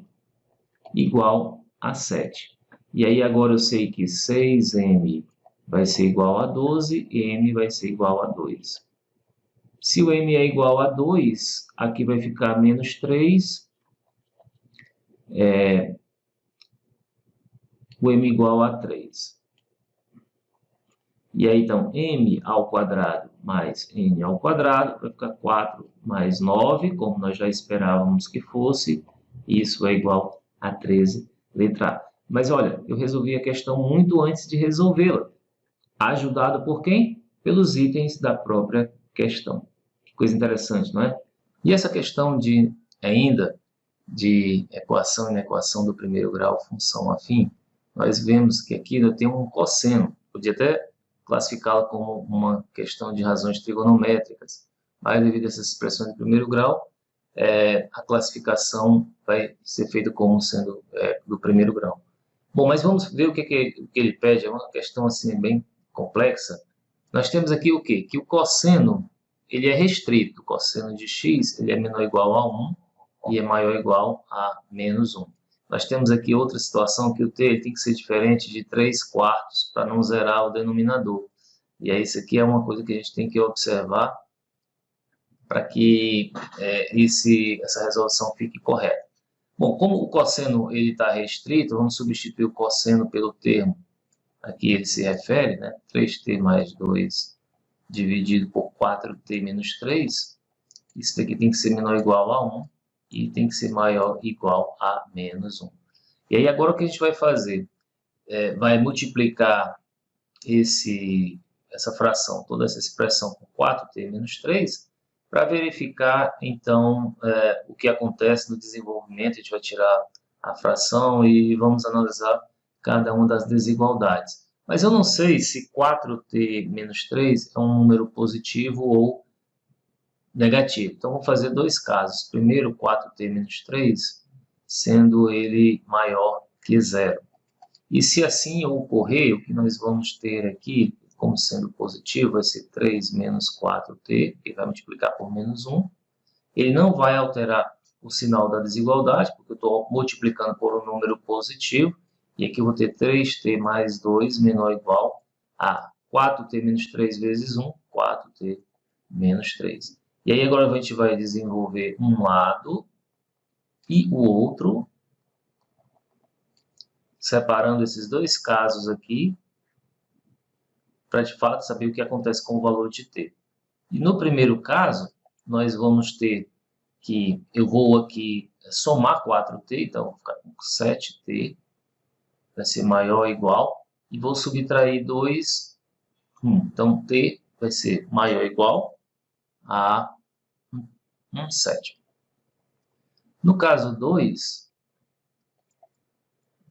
igual a 7. E aí agora eu sei que 6m vai ser igual a 12 e m vai ser igual a 2. Se o m é igual a 2, aqui vai ficar menos 3, o m igual a 3. E aí, então, m ao quadrado mais n ao quadrado vai ficar 4 mais 9, como nós já esperávamos que fosse. Isso é igual a 13, letra A. Mas, olha, eu resolvi a questão muito antes de resolvê-la. Ajudado por quem? Pelos itens da própria questão. Que coisa interessante, não é? E essa questão ainda de equação e inequação do primeiro grau, função afim, nós vemos que aqui eu tenho um cosseno. Podia até classificá-la como uma questão de razões trigonométricas, mas devido a essas expressões de primeiro grau, a classificação vai ser feita como sendo do primeiro grau. Bom, mas vamos ver o que ele pede. É uma questão assim bem complexa. Nós temos aqui o quê? Que o cosseno ele é restrito. O cosseno de x ele é menor ou igual a 1 e é maior ou igual a menos 1. Nós temos aqui outra situação que o t ele tem que ser diferente de 3/4 para não zerar o denominador. E aí isso aqui é uma coisa que a gente tem que observar para que essa resolução fique correta. Bom, como o cosseno está restrito, vamos substituir o cosseno pelo termo. Aqui ele se refere, né? 3t mais 2 dividido por 4t menos 3. Isso daqui tem que ser menor ou igual a 1 e tem que ser maior ou igual a menos 1. E aí agora o que a gente vai fazer? Vai multiplicar essa fração, toda essa expressão por 4t menos 3, para verificar, então, o que acontece no desenvolvimento. A gente vai tirar a fração e vamos analisar cada uma das desigualdades. Mas eu não sei se 4t menos 3 é um número positivo ou negativo. Então, vou fazer dois casos. Primeiro, 4t menos 3, sendo ele maior que 0. E se assim ocorrer, o que nós vamos ter aqui, como sendo positivo, vai ser 3 menos 4t, que vai multiplicar por menos 1. Ele não vai alterar o sinal da desigualdade, porque eu estou multiplicando por um número positivo. E aqui eu vou ter 3t mais 2 menor ou igual a 4t menos 3 vezes 1, 4t menos 3. E aí agora a gente vai desenvolver um lado e o outro, separando esses dois casos aqui, para de fato saber o que acontece com o valor de t. E no primeiro caso, nós vamos ter que eu vou aqui somar 4t, então vou ficar com 7t, vai ser maior ou igual, e vou subtrair 2, 1. Então t vai ser maior ou igual a 1/7. No caso 2,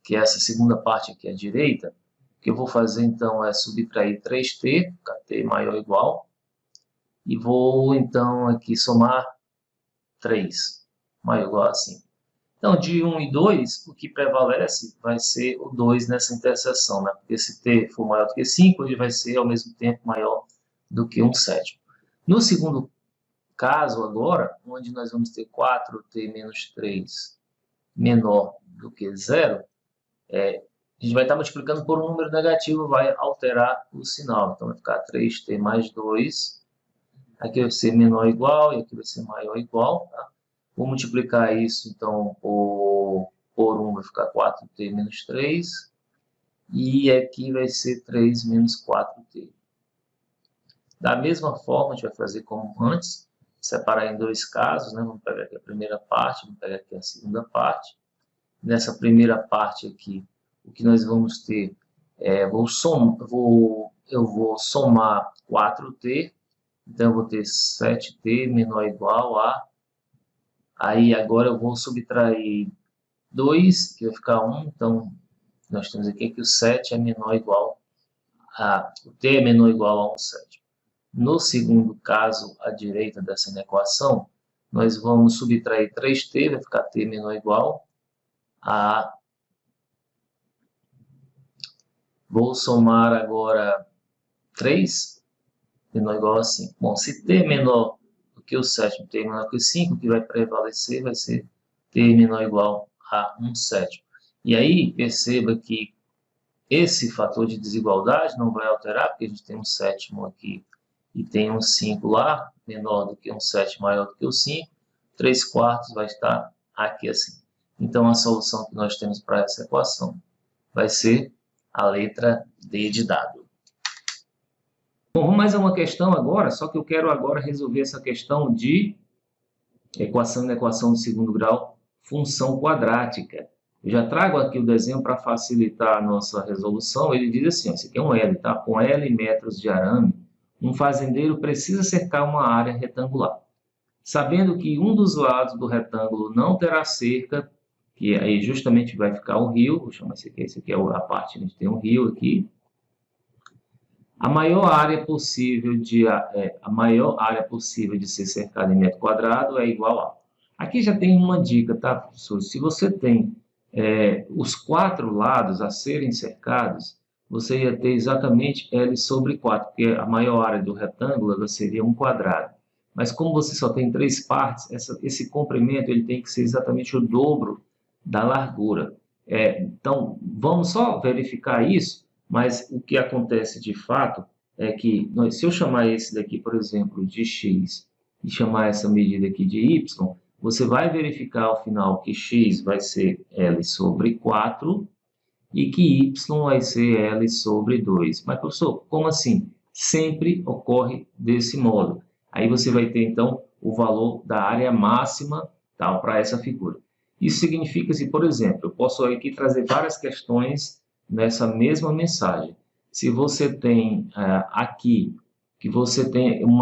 que é essa segunda parte aqui à direita, o que eu vou fazer então é subtrair 3t, t maior ou igual, e vou então aqui somar 3, maior ou igual a 5. Então, de 1 e 2, o que prevalece vai ser o 2 nessa interseção, né? Porque se t for maior do que 5, ele vai ser ao mesmo tempo maior do que 1/7. No segundo caso agora, onde nós vamos ter 4t menos 3 menor do que 0, a gente vai estar multiplicando por um número negativo, vai alterar o sinal. Então, vai ficar 3t mais 2. Aqui vai ser menor ou igual e aqui vai ser maior ou igual. Tá? Vou multiplicar isso, então, por 1 vai ficar 4t menos 3. E aqui vai ser 3 menos 4t. Da mesma forma, a gente vai fazer como antes. Separar em dois casos, né? Vamos pegar aqui a primeira parte, vamos pegar aqui a segunda parte. Nessa primeira parte aqui, o que nós vamos ter eu vou somar 4t, então eu vou ter 7t menor ou igual a, aí agora eu vou subtrair 2, que vai ficar 1, então nós temos aqui que o 7 é menor ou igual a, o t é menor ou igual a 1/7. No segundo caso, à direita dessa equação, nós vamos subtrair 3t, vai ficar t menor ou igual a... Vou somar agora 3, menor ou igual a 5. Bom, se t é menor do que o 7, t é menor que o 5, o que vai prevalecer vai ser t menor ou igual a 1/7. E aí, perceba que esse fator de desigualdade não vai alterar, porque a gente tem um sétimo aqui e tem um 5 lá, menor do que um 7, maior do que o 5, 3/4 vai estar aqui assim. Então, a solução que nós temos para essa equação vai ser a letra D de dado. Bom, vamos mais a uma questão agora, só que eu quero agora resolver essa questão de equação de segundo grau, função quadrática. Eu já trago aqui o desenho para facilitar a nossa resolução. Ele diz assim, ó, esse aqui é um L, tá? Com L metros de arame, um fazendeiro precisa cercar uma área retangular. Sabendo que um dos lados do retângulo não terá cerca, que aí justamente vai ficar um rio, vou chamar esse aqui é a parte, a gente tem um rio aqui. A maior área possível de ser cercada em metro quadrado é igual a... Aqui já tem uma dica, tá, professor? Se você tem os 4 lados a serem cercados, você ia ter exatamente L sobre 4, porque a maior área do retângulo ela seria um quadrado. Mas como você só tem 3 partes, esse comprimento ele tem que ser exatamente o dobro da largura. Então, vamos só verificar isso, mas o que acontece de fato é que, se eu chamar esse daqui, por exemplo, de x, e chamar essa medida aqui de y, você vai verificar ao final que x vai ser L sobre 4 e que y vai ser L sobre 2. Mas, professor, como assim? Sempre ocorre desse modo. Aí você vai ter, então, o valor da área máxima para essa figura. Isso significa que, por exemplo, eu posso aqui trazer várias questões nessa mesma mensagem. Se você tem aqui, que você tem um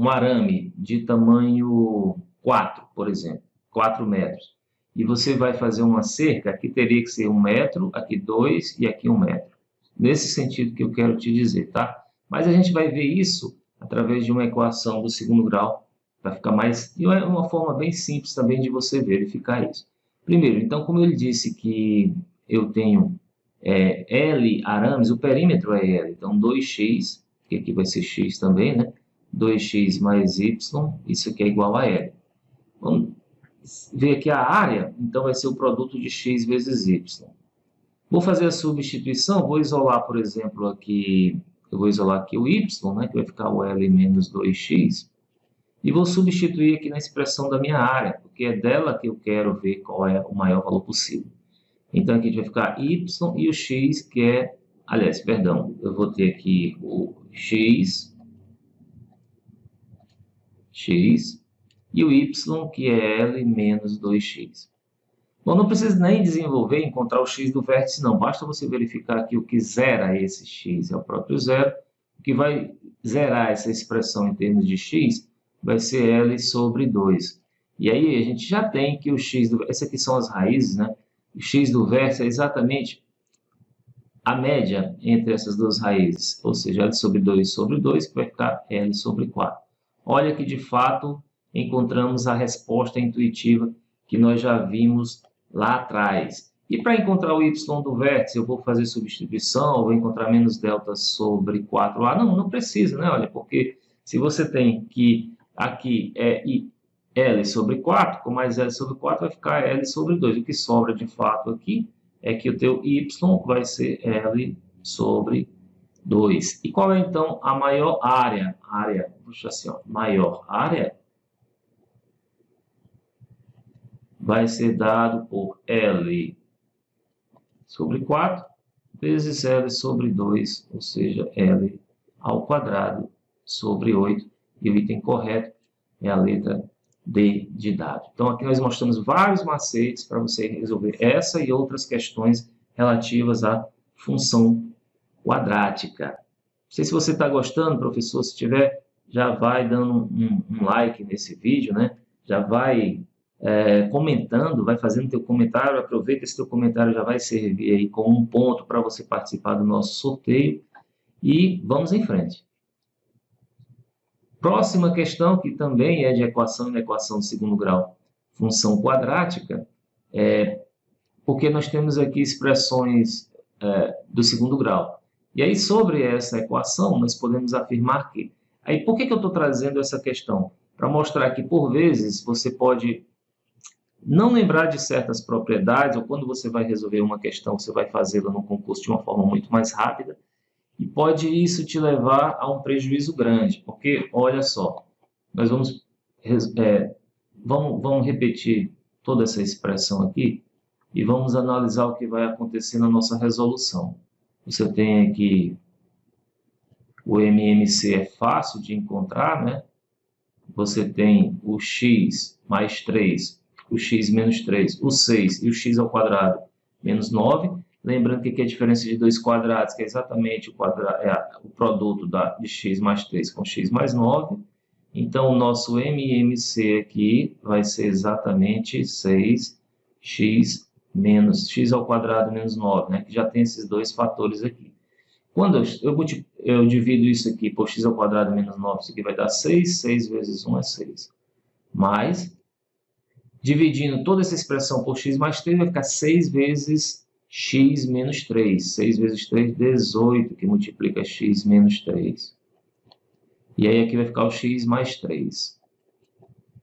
arame de tamanho 4, por exemplo, 4 metros, e você vai fazer uma cerca, aqui teria que ser 1 metro, aqui 2 e aqui 1 metro. Nesse sentido que eu quero te dizer, tá? Mas a gente vai ver isso através de uma equação do segundo grau, para ficar mais... E é uma forma bem simples também de você verificar isso. Primeiro, então, como ele disse que eu tenho L arames, o perímetro é L, então 2x, que aqui vai ser x também, né? 2x mais y, isso aqui é igual a L. Vamos ver aqui a área, então vai ser o produto de x vezes y. Vou fazer a substituição, vou isolar, por exemplo, aqui, eu vou isolar aqui o y, né, que vai ficar o L menos 2x, e vou substituir aqui na expressão da minha área, porque é dela que eu quero ver qual é o maior valor possível. Então aqui a gente vai ficar y e o x, que é, aliás, perdão, eu vou ter aqui o x e o y, que é L menos 2x. Bom, não precisa nem desenvolver, encontrar o x do vértice, não. Basta você verificar que o que zera esse x é o próprio zero. O que vai zerar essa expressão em termos de x vai ser L sobre 2. E aí a gente já tem que o x do... Essas aqui são as raízes, né? O x do vértice é exatamente a média entre essas duas raízes. Ou seja, L sobre 2 sobre 2, que vai ficar L sobre 4. Olha que, de fato, encontramos a resposta intuitiva que nós já vimos lá atrás. E para encontrar o y do vértice, eu vou fazer substituição, eu vou encontrar menos delta sobre 4a. Não precisa, né? Olha, porque se você tem que aqui é L sobre 4, com mais L sobre 4 vai ficar L sobre 2. O que sobra, de fato, aqui é que o teu y vai ser L sobre 2. E qual é, então, a maior área? Puxa assim, ó, maior área vai ser dado por L sobre 4 vezes L sobre 2, ou seja, L ao quadrado sobre 8. E o item correto é a letra D de dado. Então, aqui nós mostramos vários macetes para você resolver essa e outras questões relativas à função quadrática. Não sei se você está gostando, professor. Se tiver, já vai dando um like nesse vídeo, né? Já vai comentando, vai fazendo teu comentário. Aproveita, esse teu comentário já vai servir aí como um ponto para você participar do nosso sorteio. E vamos em frente. Próxima questão, que também é de equação de segundo grau, função quadrática, porque nós temos aqui expressões do segundo grau. E aí, sobre essa equação, nós podemos afirmar que... Aí, por que eu estou trazendo essa questão? Para mostrar que, por vezes, você pode não lembrar de certas propriedades, ou quando você vai resolver uma questão, você vai fazê-la no concurso de uma forma muito mais rápida, e pode isso te levar a um prejuízo grande, porque, olha só, nós vamos repetir toda essa expressão aqui e vamos analisar o que vai acontecer na nossa resolução. Você tem aqui o MMC é fácil de encontrar, né? Você tem o x mais 3, o x menos 3, o 6 e o x ao quadrado menos 9. Lembrando que aqui é a diferença de dois quadrados, que é exatamente o produto de x mais 3 com x mais 9. Então, o nosso MMC aqui vai ser exatamente 6x menos x ao quadrado menos 9, né? Que já tem esses dois fatores aqui. Quando eu divido isso aqui por x ao quadrado menos 9, isso aqui vai dar 6. 6 vezes 1 é 6. mais, dividindo toda essa expressão por x mais 3, vai ficar 6 vezes x menos 3. 6 vezes 3, 18, que multiplica x menos 3. E aí aqui vai ficar o x mais 3.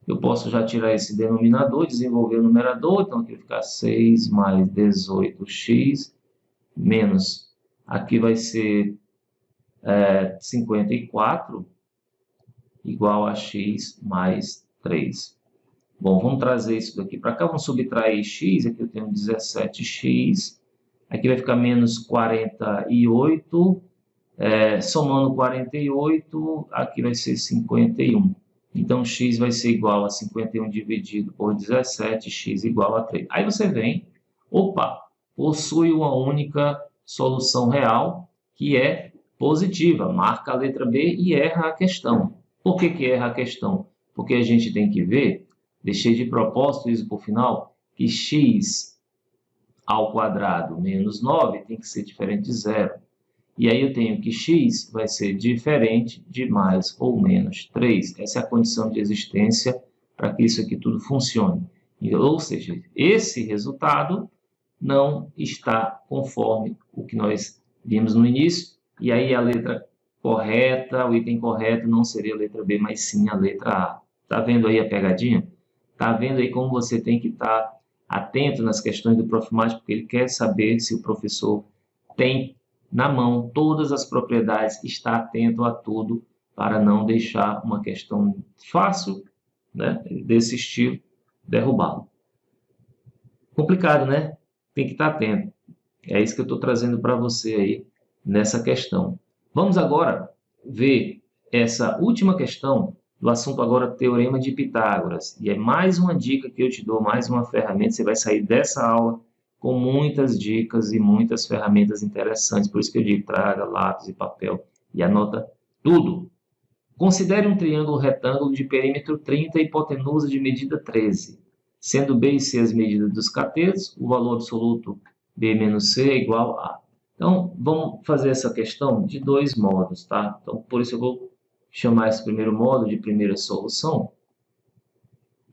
Eu posso já tirar esse denominador, desenvolver o numerador, então aqui vai ficar 6 mais 18x, menos, aqui vai ser 54, igual a x mais 3. Bom, vamos trazer isso daqui para cá, vamos subtrair x, aqui eu tenho 17x, aqui vai ficar menos 48, somando 48, aqui vai ser 51. Então, x vai ser igual a 51 dividido por 17, x igual a 3. Aí você vem, opa, possui uma única solução real, que é positiva. Marca a letra B e erra a questão. Por que que erra a questão? Porque a gente tem que ver, deixei de propósito isso por final, que x ao quadrado menos 9 tem que ser diferente de zero. E aí eu tenho que x vai ser diferente de mais ou menos 3. Essa é a condição de existência para que isso aqui tudo funcione. Ou seja, esse resultado não está conforme o que nós vimos no início. E aí a letra correta, o item correto não seria a letra B, mas sim a letra A. Está vendo aí a pegadinha? Está vendo aí como você tem que estar atento nas questões do Profimático, porque ele quer saber se o professor tem na mão todas as propriedades, está atento a tudo para não deixar uma questão fácil, né, desse estilo derrubá-lo. Complicado, né? Tem que estar atento. É isso que eu estou trazendo para você aí nessa questão. Vamos agora ver essa última questão do assunto agora Teorema de Pitágoras. E é mais uma dica que eu te dou, mais uma ferramenta. Você vai sair dessa aula com muitas dicas e muitas ferramentas interessantes. Por isso que eu digo, traga lápis e papel e anota tudo. Considere um triângulo retângulo de perímetro 30 e hipotenusa de medida 13. Sendo B e C as medidas dos catetos, o valor absoluto B menos C é igual a... Então, vamos fazer essa questão de dois modos, tá? Então, por isso eu vou chamar esse primeiro modo de primeira solução.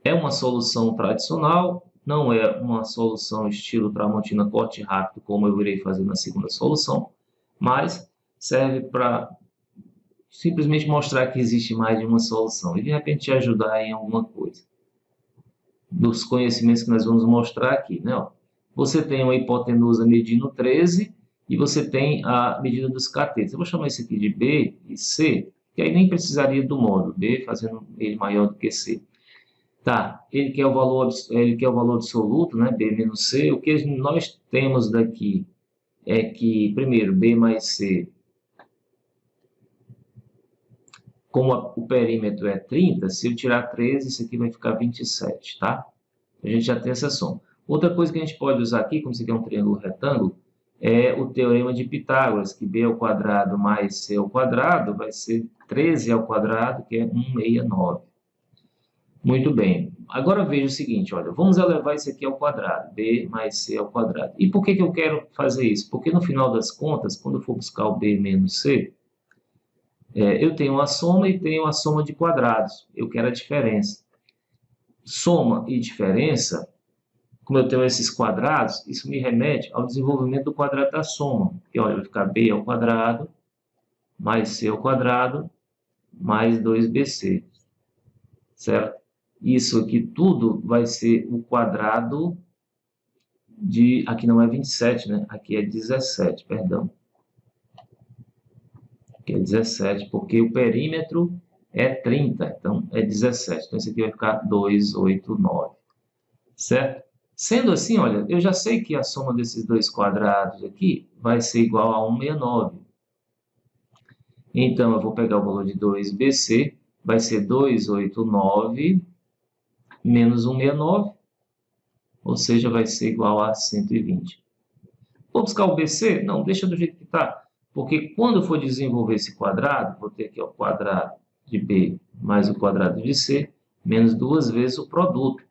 É uma solução tradicional, não é uma solução estilo Tramontina corte rápido, como eu irei fazer na segunda solução, mas serve para simplesmente mostrar que existe mais de uma solução e de repente te ajudar em alguma coisa. Dos conhecimentos que nós vamos mostrar aqui, né? Ó, você tem uma hipotenusa medindo 13 e você tem a medida dos catetos. Eu vou chamar isso aqui de B e C, que aí nem precisaria do módulo B, fazendo ele maior do que C. Tá, ele quer o valor absoluto, né? B menos C. O que nós temos daqui é que, primeiro, B mais C, como o perímetro é 30, se eu tirar 13, isso aqui vai ficar 27, tá? A gente já tem essa soma. Outra coisa que a gente pode usar aqui, como isso aqui é um triângulo retângulo, é o Teorema de Pitágoras, que B ao quadrado mais C ao quadrado vai ser 13 ao quadrado, que é 169. Muito bem. Agora veja o seguinte, olha, vamos elevar isso aqui ao quadrado, B mais C ao quadrado. E por que que eu quero fazer isso? Porque no final das contas, quando eu for buscar o B menos C, eu tenho a soma e tenho a soma de quadrados. Eu quero a diferença. Soma e diferença, como eu tenho esses quadrados, isso me remete ao desenvolvimento do quadrado da soma. Que olha, vai ficar B ao quadrado, mais C ao quadrado, mais 2BC. Certo? Isso aqui tudo vai ser o quadrado de... Aqui não é 27, né? Aqui é 17, perdão. Aqui é 17, porque o perímetro é 30, então é 17. Então, esse aqui vai ficar 289. Certo? Sendo assim, olha, eu já sei que a soma desses dois quadrados aqui vai ser igual a 169. Então, eu vou pegar o valor de 2BC, vai ser 289 menos 169, ou seja, vai ser igual a 120. Vou buscar o BC? Não, deixa do jeito que está. Porque quando eu for desenvolver esse quadrado, vou ter aqui o quadrado de B mais o quadrado de C, menos duas vezes o produto.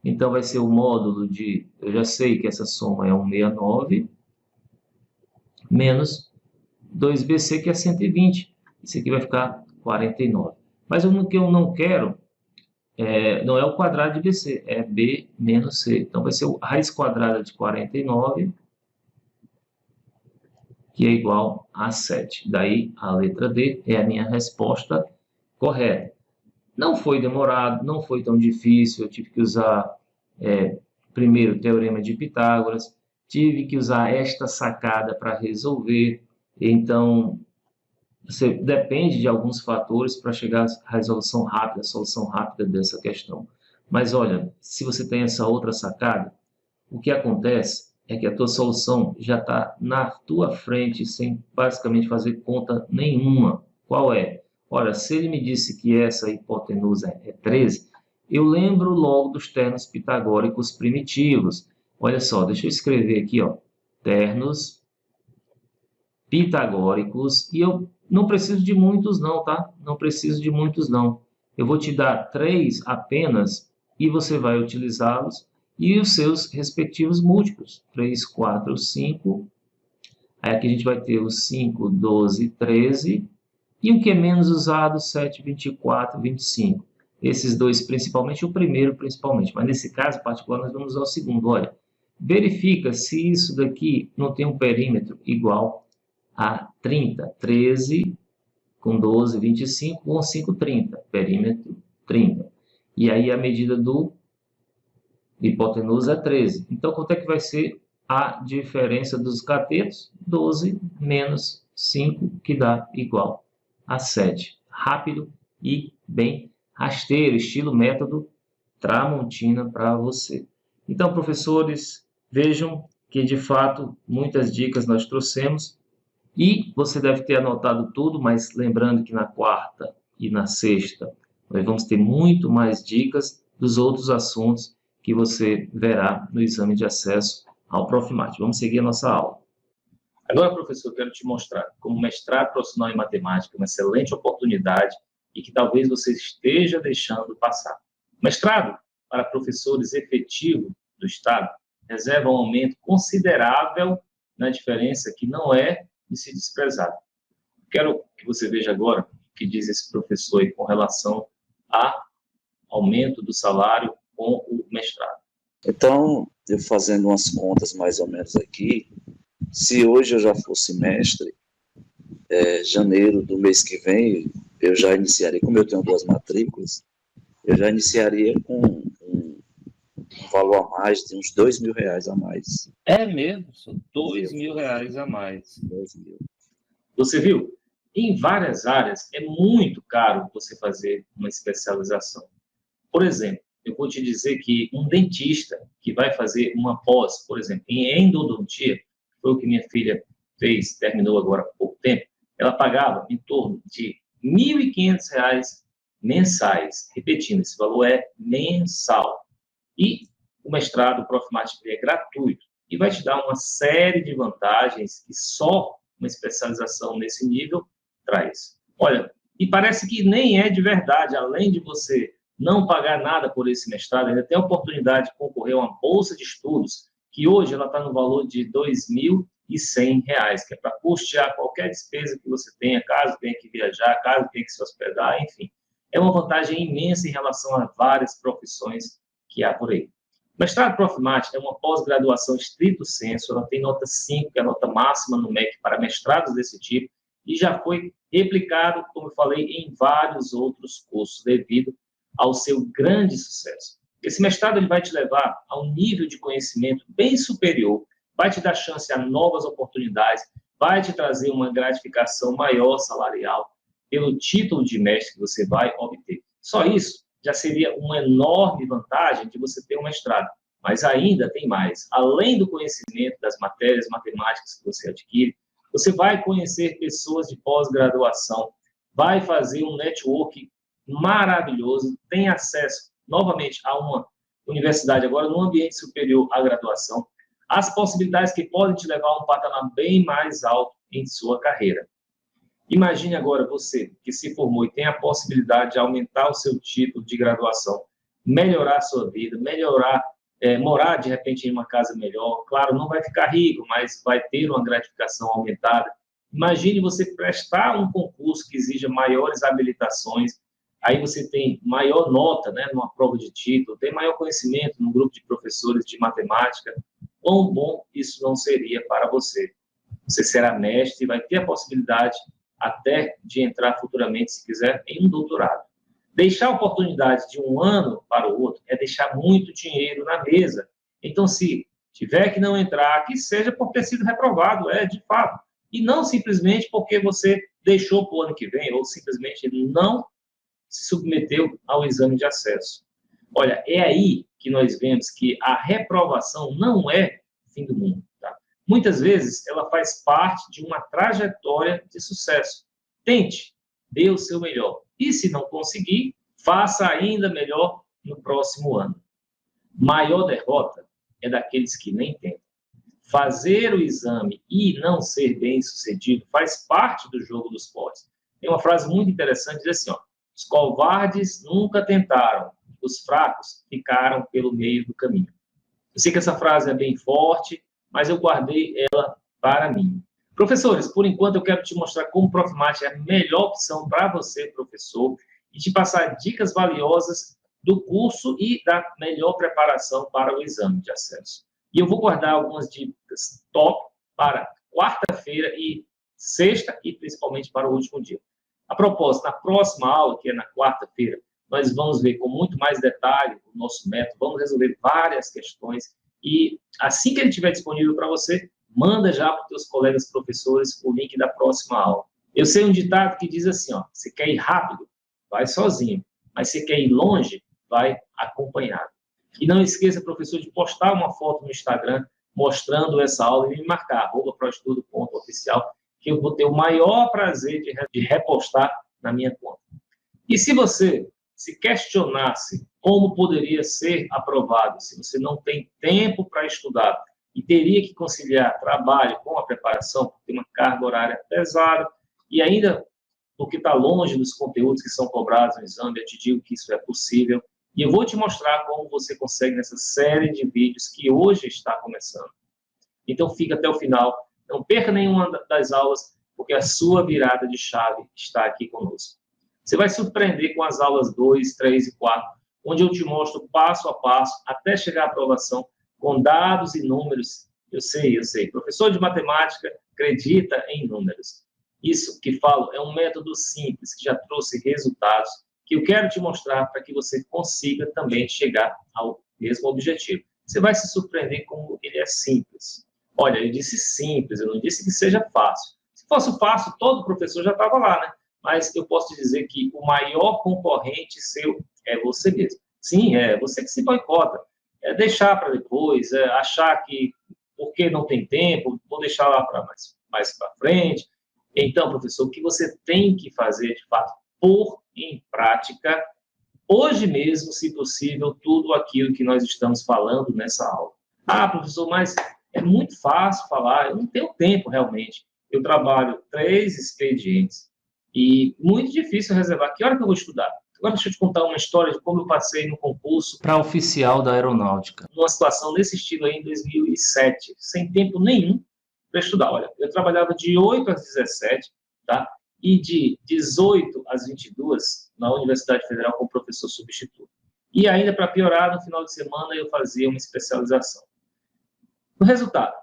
Então, vai ser o módulo de... Eu já sei que essa soma é 169, menos 2BC, que é 120. Isso aqui vai ficar 49. Mas o que eu não quero não é o quadrado de BC, é B menos C. Então, vai ser a raiz quadrada de 49, que é igual a 7. Daí, a letra D é a minha resposta correta. Não foi demorado, não foi tão difícil, eu tive que usar primeiro o teorema de Pitágoras, tive que usar esta sacada para resolver. Então, você depende de alguns fatores para chegar à resolução rápida, a solução rápida dessa questão. Mas olha, se você tem essa outra sacada, o que acontece é que a tua solução já está na tua frente, sem basicamente fazer conta nenhuma. Qual é? Olha, se ele me disse que essa hipotenusa é 13, eu lembro logo dos termos pitagóricos primitivos. Olha só, deixa eu escrever aqui, ó, termos pitagóricos, e eu não preciso de muitos não, tá? Não preciso de muitos não. Eu vou te dar 3 apenas, e você vai utilizá-los, e os seus respectivos múltiplos. 3, 4, 5. Aí aqui a gente vai ter o 5, 12, 13. E o que é menos usado, 7, 24, 25. Esses dois principalmente, o primeiro principalmente. Mas nesse caso particular nós vamos usar o segundo. Olha, verifica se isso daqui não tem um perímetro igual a 30. 13 com 12, 25, com 5, 30. Perímetro 30. E aí a medida do hipotenusa é 13. Então, quanto é que vai ser a diferença dos catetos? 12 menos 5, que dá igual a 7. Rápido e bem rasteiro, estilo método Tramontina para você. Então, professores, vejam que, de fato, muitas dicas nós trouxemos e você deve ter anotado tudo, mas lembrando que na quarta e na sexta nós vamos ter muito mais dicas dos outros assuntos que você verá no exame de acesso ao Profimate. Vamos seguir a nossa aula. Agora, professor, eu quero te mostrar como mestrado profissional em matemática é uma excelente oportunidade e que talvez você esteja deixando passar. O mestrado para professores efetivos do Estado reserva um aumento considerável na diferença que não é de se desprezar. Quero que você veja agora o que diz esse professor aí com relação ao aumento do salário com o mestrado. Então, eu fazendo umas contas mais ou menos aqui, se hoje eu já fosse mestre, janeiro do mês que vem, eu já iniciaria, como eu tenho 2 matrículas, eu já iniciaria com um valor a mais, de uns R$2.000 a mais. É mesmo, R$2.000 a mais. 2.000. Você viu? Em várias áreas é muito caro você fazer uma especialização. Por exemplo, eu vou te dizer que um dentista que vai fazer uma pós, por exemplo, em endodontia, foi o que minha filha fez, terminou agora há pouco tempo, ela pagava em torno de R$1.500 mensais. Repetindo, esse valor é mensal. E o mestrado, o Profimate, é gratuito e vai te dar uma série de vantagens que só uma especialização nesse nível traz. Olha, e parece que nem é de verdade, além de você não pagar nada por esse mestrado, ainda tem a oportunidade de concorrer a uma bolsa de estudos, que hoje ela está no valor de R$2.100, que é para custear qualquer despesa que você tenha, caso tenha que viajar, caso tenha que se hospedar, enfim. É uma vantagem imensa em relação a várias profissões que há por aí. O mestrado Profimate é uma pós-graduação estrito sensu, ela tem nota 5, que é a nota máxima no MEC para mestrados desse tipo, e já foi replicado, como eu falei, em vários outros cursos, devido ao seu grande sucesso. Esse mestrado ele vai te levar a um nível de conhecimento bem superior, vai te dar chance a novas oportunidades, vai te trazer uma gratificação maior salarial pelo título de mestre que você vai obter. Só isso já seria uma enorme vantagem de você ter um mestrado. Mas ainda tem mais. Além do conhecimento das matérias matemáticas que você adquire, você vai conhecer pessoas de pós-graduação, vai fazer um network maravilhoso, tem acesso, novamente, a uma universidade agora no ambiente superior à graduação, as possibilidades que podem te levar a um patamar bem mais alto em sua carreira. Imagine agora você que se formou e tem a possibilidade de aumentar o seu título de graduação, melhorar a sua vida, morar de repente em uma casa melhor. Claro, não vai ficar rico, mas vai ter uma gratificação aumentada. Imagine você prestar um concurso que exija maiores habilitações, aí você tem maior nota, né, numa prova de título, tem maior conhecimento no grupo de professores de matemática, quão bom isso não seria para você. Você será mestre e vai ter a possibilidade até de entrar futuramente, se quiser, em um doutorado. Deixar a oportunidade de um ano para o outro é deixar muito dinheiro na mesa. Então, se tiver que não entrar, que seja por ter sido reprovado, de fato. E não simplesmente porque você deixou para o ano que vem, ou simplesmente não se submeteu ao exame de acesso. Olha, é aí que nós vemos que a reprovação não é fim do mundo. Tá? Muitas vezes, ela faz parte de uma trajetória de sucesso. Tente, dê o seu melhor. E se não conseguir, faça ainda melhor no próximo ano. Maior derrota é daqueles que nem tentam. Fazer o exame e não ser bem-sucedido faz parte do jogo dos fortes. Tem uma frase muito interessante, diz assim, ó, os covardes nunca tentaram, os fracos ficaram pelo meio do caminho. Eu sei que essa frase é bem forte, mas eu guardei ela para mim. Professores, por enquanto eu quero te mostrar como o Profimate é a melhor opção para você, professor, e te passar dicas valiosas do curso e da melhor preparação para o exame de acesso. E eu vou guardar algumas dicas top para quarta-feira e sexta e principalmente para o último dia. A propósito, na próxima aula, que é na quarta-feira, nós vamos ver com muito mais detalhe o nosso método, vamos resolver várias questões e assim que ele estiver disponível para você, manda já para os teus colegas professores o link da próxima aula. Eu sei um ditado que diz assim, ó, você quer ir rápido, vai sozinho, mas se quer ir longe, vai acompanhado. E não esqueça, professor, de postar uma foto no Instagram mostrando essa aula e me marcar, @proestudo.oficial, que eu vou ter o maior prazer de repostar na minha conta. E se você se questionasse como poderia ser aprovado, se você não tem tempo para estudar e teria que conciliar trabalho com a preparação, porque tem uma carga horária pesada, e ainda porque está longe dos conteúdos que são cobrados no exame, eu te digo que isso é possível, e eu vou te mostrar como você consegue nessa série de vídeos que hoje está começando. Então, fica até o final. Não perca nenhuma das aulas, porque a sua virada de chave está aqui conosco. Você vai se surpreender com as aulas 2, 3 e 4, onde eu te mostro passo a passo, até chegar à aprovação, com dados e números. Eu sei. Professor de matemática acredita em números. Isso que falo é um método simples, que já trouxe resultados, que eu quero te mostrar para que você consiga também chegar ao mesmo objetivo. Você vai se surpreender como ele é simples. Olha, eu disse simples, eu não disse que seja fácil. Se fosse fácil, todo professor já estava lá, né? Mas eu posso te dizer que o maior concorrente seu é você mesmo. Sim, é você que se boicota. É deixar para depois, achar que porque não tem tempo, vou deixar lá para mais para frente. Então, professor, o que você tem que fazer, de fato, pôr em prática, hoje mesmo, se possível, tudo aquilo que nós estamos falando nessa aula. Ah, professor, mas é muito fácil falar, eu não tenho tempo realmente. Eu trabalho 3 expedientes e muito difícil reservar. Que hora que eu vou estudar? Agora deixa eu te contar uma história de como eu passei no concurso para oficial da aeronáutica. Numa situação desse estilo aí em 2007, sem tempo nenhum para estudar. Olha, eu trabalhava de 8 às 17, tá? E de 18 às 22 na Universidade Federal como professor substituto. E ainda, para piorar, no final de semana eu fazia uma especialização. O resultado,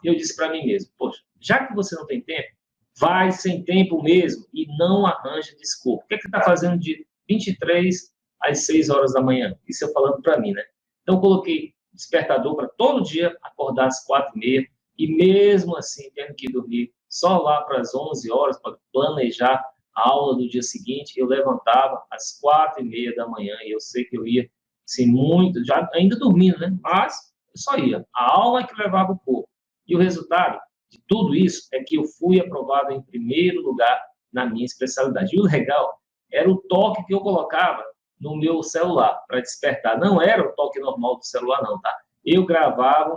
eu disse para mim mesmo, poxa, já que você não tem tempo, vai sem tempo mesmo e não arranje desculpa. O que é que você está fazendo de 23 às 6 horas da manhã? Isso eu falando para mim, né? Então, eu coloquei despertador para todo dia acordar às 4h30 e mesmo assim, tendo que dormir só lá para as 11 horas para planejar a aula do dia seguinte, eu levantava às 4h30 da manhã e eu sei que eu ia, assim, muito, já ainda dormindo, né? Mas eu só ia. A aula é que levava o corpo. E o resultado de tudo isso é que eu fui aprovado em primeiro lugar na minha especialidade. E o legal era o toque que eu colocava no meu celular para despertar. Não era o toque normal do celular, não, tá? Eu gravava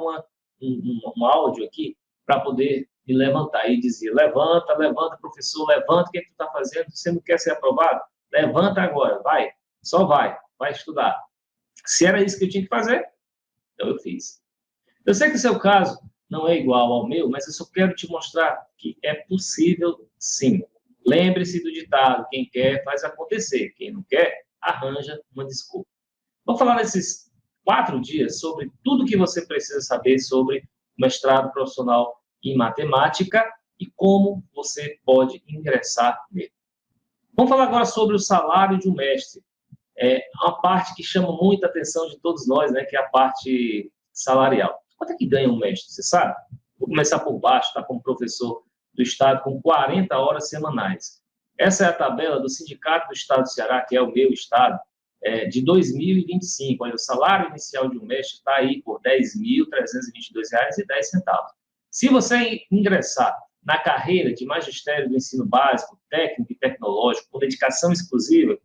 um áudio aqui para poder me levantar. E dizia, levanta, professor, levanta, o que é que tu está fazendo? Você não quer ser aprovado? Levanta agora, vai, só vai estudar. Se era isso que eu tinha que fazer, então eu fiz. Eu sei que o seu caso não é igual ao meu, mas eu só quero te mostrar que é possível, sim. Lembre-se do ditado, quem quer faz acontecer, quem não quer, arranja uma desculpa. Vamos falar nesses 4 dias sobre tudo que você precisa saber sobre o mestrado profissional em matemática e como você pode ingressar nele. Vamos falar agora sobre o salário de um mestre. É uma parte que chama muita atenção de todos nós, né, que é a parte salarial. Quanto é que ganha um mestre, você sabe? Vou começar por baixo, está como professor do Estado com 40 horas semanais. Essa é a tabela do Sindicato do Estado do Ceará, que é o meu estado, de 2025. Olha, o salário inicial de um mestre está aí por R$ 10.322,10. Se você ingressar na carreira de magistério do ensino básico, técnico e tecnológico, com dedicação exclusiva,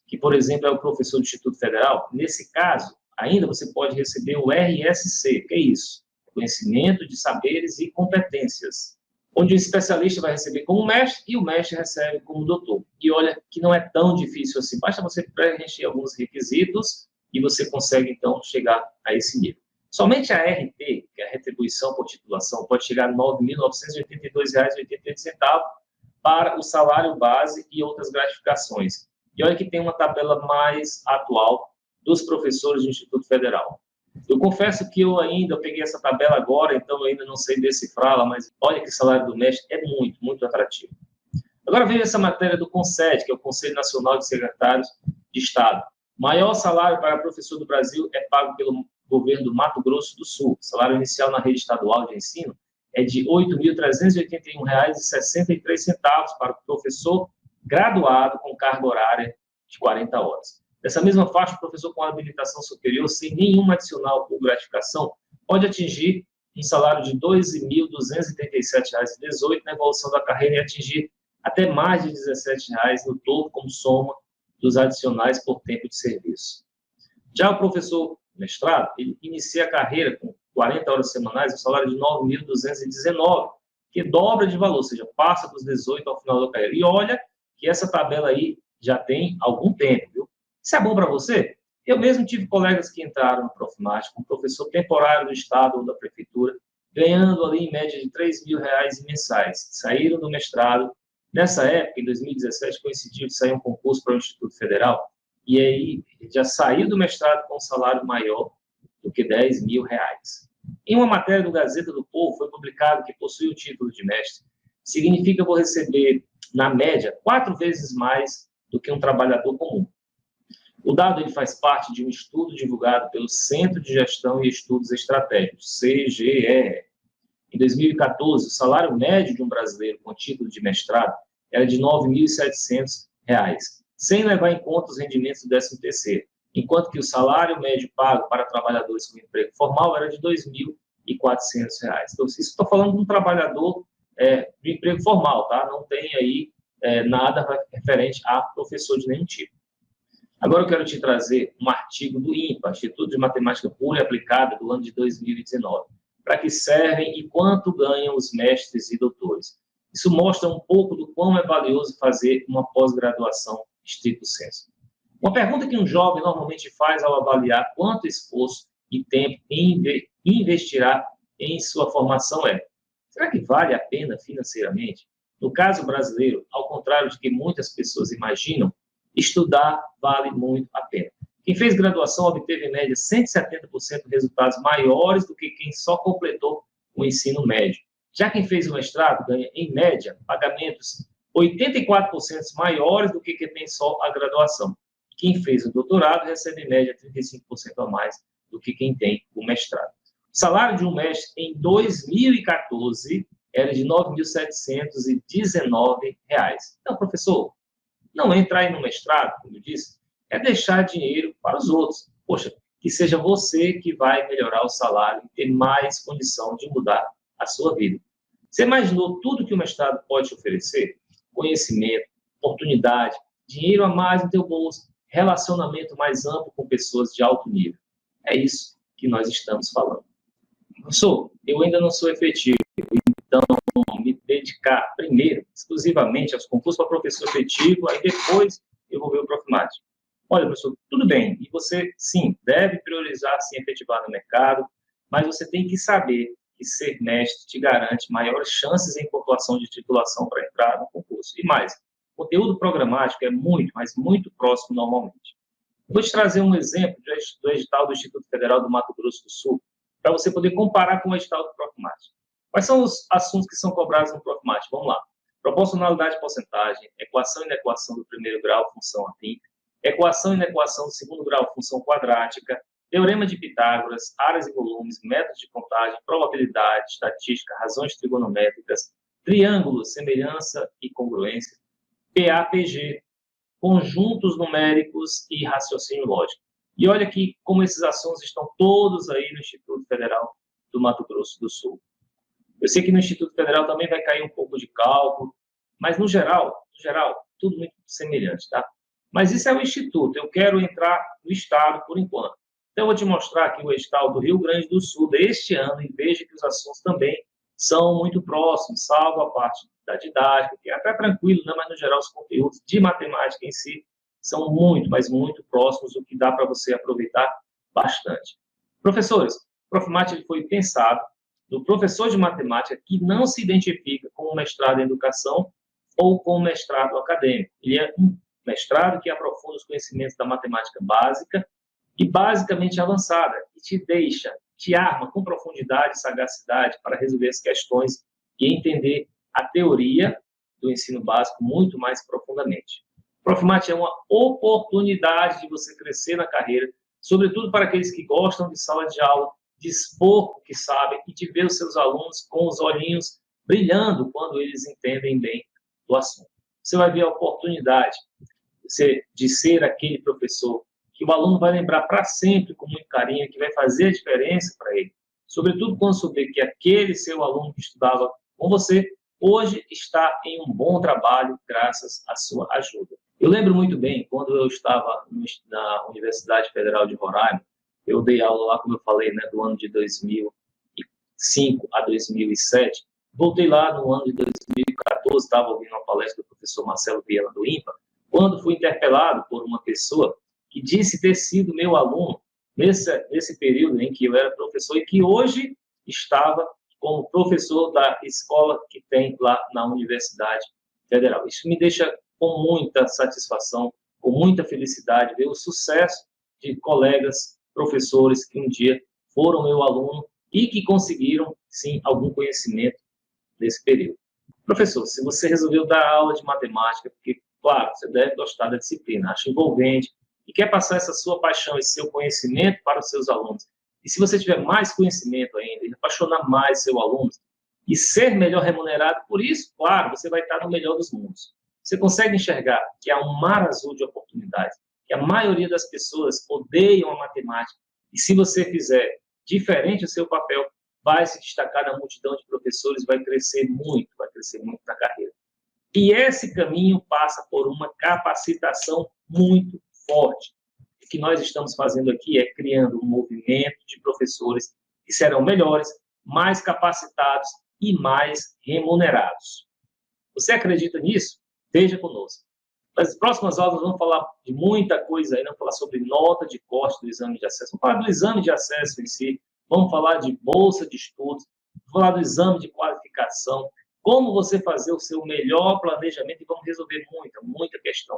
que, por exemplo, é o professor do Instituto Federal, nesse caso, ainda você pode receber o RSC, que é isso? Conhecimento de saberes e competências, onde o especialista vai receber como mestre e o mestre recebe como doutor. E olha que não é tão difícil assim, basta você preencher alguns requisitos e você consegue, então, chegar a esse nível. Somente a RT, que é a retribuição por titulação, pode chegar a R$ 9.982,88 para o salário base e outras gratificações. E olha que tem uma tabela mais atual dos professores do Instituto Federal. Eu confesso que eu peguei essa tabela agora, então eu ainda não sei decifrá-la, mas olha que o salário do mestre é muito, muito atrativo. Agora veja essa matéria do CONSED, que é o Conselho Nacional de Secretários de Estado. O maior salário para professor do Brasil é pago pelo governo do Mato Grosso do Sul. O salário inicial na rede estadual de ensino é de R$ 8.381,63 para o professor graduado com carga horária de 40 horas. Dessa mesma faixa, o professor com habilitação superior, sem nenhuma adicional por gratificação, pode atingir um salário de R$ 12.237,18 na evolução da carreira e atingir até mais de R$ 17,00 no todo, como soma dos adicionais por tempo de serviço. Já o professor mestrado, ele inicia a carreira com 40 horas semanais, um salário de R$ 9.219, que dobra de valor, ou seja, passa dos 18 ao final da carreira. E olha que essa tabela aí já tem algum tempo, viu? Isso é bom para você? Eu mesmo tive colegas que entraram no Profimate como professor temporário do Estado ou da Prefeitura, ganhando ali em média de R$ 3.000 mensais. Saíram do mestrado. Nessa época, em 2017, coincidiu de sair um concurso para o Instituto Federal, e aí já saiu do mestrado com um salário maior do que R$ 10.000. Em uma matéria do Gazeta do Povo, foi publicado que possui o título de mestre. Significa que eu vou receber, na média, 4 vezes mais do que um trabalhador comum. O dado ele faz parte de um estudo divulgado pelo Centro de Gestão e Estudos Estratégicos, CGE. Em 2014, o salário médio de um brasileiro com título de mestrado era de R$ 9.700, sem levar em conta os rendimentos do 13º, enquanto que o salário médio pago para trabalhadores com emprego formal era de R$ 2.400. Então, isso estou falando de um trabalhador de emprego formal, tá? Não tem aí nada referente a professor de nenhum tipo. Agora eu quero te trazer um artigo do INPA, Instituto de Matemática Pura e Aplicada, do ano de 2019. Para que servem e quanto ganham os mestres e doutores. Isso mostra um pouco do quão é valioso fazer uma pós-graduação stricto sensu. Uma pergunta que um jovem normalmente faz ao avaliar quanto esforço e tempo investirá em sua formação é: será que vale a pena financeiramente? No caso brasileiro, ao contrário de que muitas pessoas imaginam, estudar vale muito a pena. Quem fez graduação obteve, em média, 170% de resultados maiores do que quem só completou o ensino médio. Já quem fez o mestrado ganha, em média, pagamentos 84% maiores do que quem tem só a graduação. Quem fez o doutorado recebe, em média, 35% a mais do que quem tem o mestrado. O salário de um mestre em 2014 era de R$ 9.719. Então, professor, não entrar aí no mestrado, como eu disse, é deixar dinheiro para os outros. Poxa, que seja você que vai melhorar o salário e ter mais condição de mudar a sua vida. Você imaginou tudo que o mestrado pode te oferecer? Conhecimento, oportunidade, dinheiro a mais no teu bolso, relacionamento mais amplo com pessoas de alto nível. É isso que nós estamos falando. Professor, eu ainda não sou efetivo, então me dedicar primeiro, exclusivamente aos concursos para professor efetivo, aí depois eu vou ver o Profimate. Olha, professor, tudo bem, e você, sim, deve priorizar, sim, efetivar no mercado, mas você tem que saber que ser mestre te garante maiores chances em pontuação de titulação para entrar no concurso. E mais, o conteúdo programático é muito, mas muito próximo normalmente. Vou te trazer um exemplo do edital do Instituto Federal do Mato Grosso do Sul, para você poder comparar com o edital do Profmate. Quais são os assuntos que são cobrados no Profmate? Vamos lá. Proporcionalidade e porcentagem, equação e inequação do primeiro grau, função afim, equação e inequação do segundo grau, função quadrática, teorema de Pitágoras, áreas e volumes, métodos de contagem, probabilidade, estatística, razões trigonométricas, triângulos, semelhança e congruência, PAPG, conjuntos numéricos e raciocínio lógico. E olha aqui como esses assuntos estão todos aí no Instituto Federal do Mato Grosso do Sul. Eu sei que no Instituto Federal também vai cair um pouco de cálculo, mas no geral, tudo muito semelhante, tá? Mas isso é o Instituto, eu quero entrar no Estado por enquanto. Então, eu vou te mostrar aqui o edital do Rio Grande do Sul deste ano e veja que os assuntos também são muito próximos, salvo a parte da didática, que é até tranquilo, né? Mas no geral os conteúdos de matemática em si são muito, mas muito próximos, o que dá para você aproveitar bastante. Professores, o Profmate foi pensado do professor de matemática que não se identifica com o mestrado em educação ou com o mestrado acadêmico. Ele é um mestrado que aprofunda os conhecimentos da matemática básica e basicamente avançada, e te arma com profundidade e sagacidade para resolver as questões e entender a teoria do ensino básico muito mais profundamente. O Profmate é uma oportunidade de você crescer na carreira, sobretudo para aqueles que gostam de sala de aula, de expor o que sabem e de ver os seus alunos com os olhinhos brilhando quando eles entendem bem do assunto. Você vai ver a oportunidade de ser aquele professor que o aluno vai lembrar para sempre com muito carinho, que vai fazer a diferença para ele. Sobretudo quando souber que aquele seu aluno que estudava com você, hoje está em um bom trabalho graças à sua ajuda. Eu lembro muito bem, quando eu estava na Universidade Federal de Roraima, eu dei aula lá, como eu falei, né, do ano de 2005 a 2007. Voltei lá no ano de 2014, estava ouvindo uma palestra do professor Marcelo Viela do IMPA, quando fui interpelado por uma pessoa que disse ter sido meu aluno nesse período em que eu era professor e que hoje estava como professor da escola que tem lá na Universidade Federal. Isso me deixa com muita satisfação, com muita felicidade, ver o sucesso de colegas, professores que um dia foram meu aluno e que conseguiram, sim, algum conhecimento nesse período. Professor, se você resolveu dar aula de matemática, porque, claro, você deve gostar da disciplina, acha envolvente, e quer passar essa sua paixão, esse seu conhecimento para os seus alunos, e se você tiver mais conhecimento ainda, e apaixonar mais seus alunos, e ser melhor remunerado por isso, claro, você vai estar no melhor dos mundos. Você consegue enxergar que há um mar azul de oportunidades, que a maioria das pessoas odeiam a matemática, e se você fizer diferente o seu papel, vai se destacar na multidão de professores, vai crescer muito na carreira. E esse caminho passa por uma capacitação muito forte. O que nós estamos fazendo aqui é criando um movimento de professores que serão melhores, mais capacitados e mais remunerados. Você acredita nisso? Esteja conosco. Nas próximas aulas vamos falar de muita coisa aí, vamos falar sobre nota de corte do exame de acesso, vamos falar do exame de acesso em si, vamos falar de bolsa de estudos, vamos falar do exame de qualificação, como você fazer o seu melhor planejamento e vamos resolver muita questão.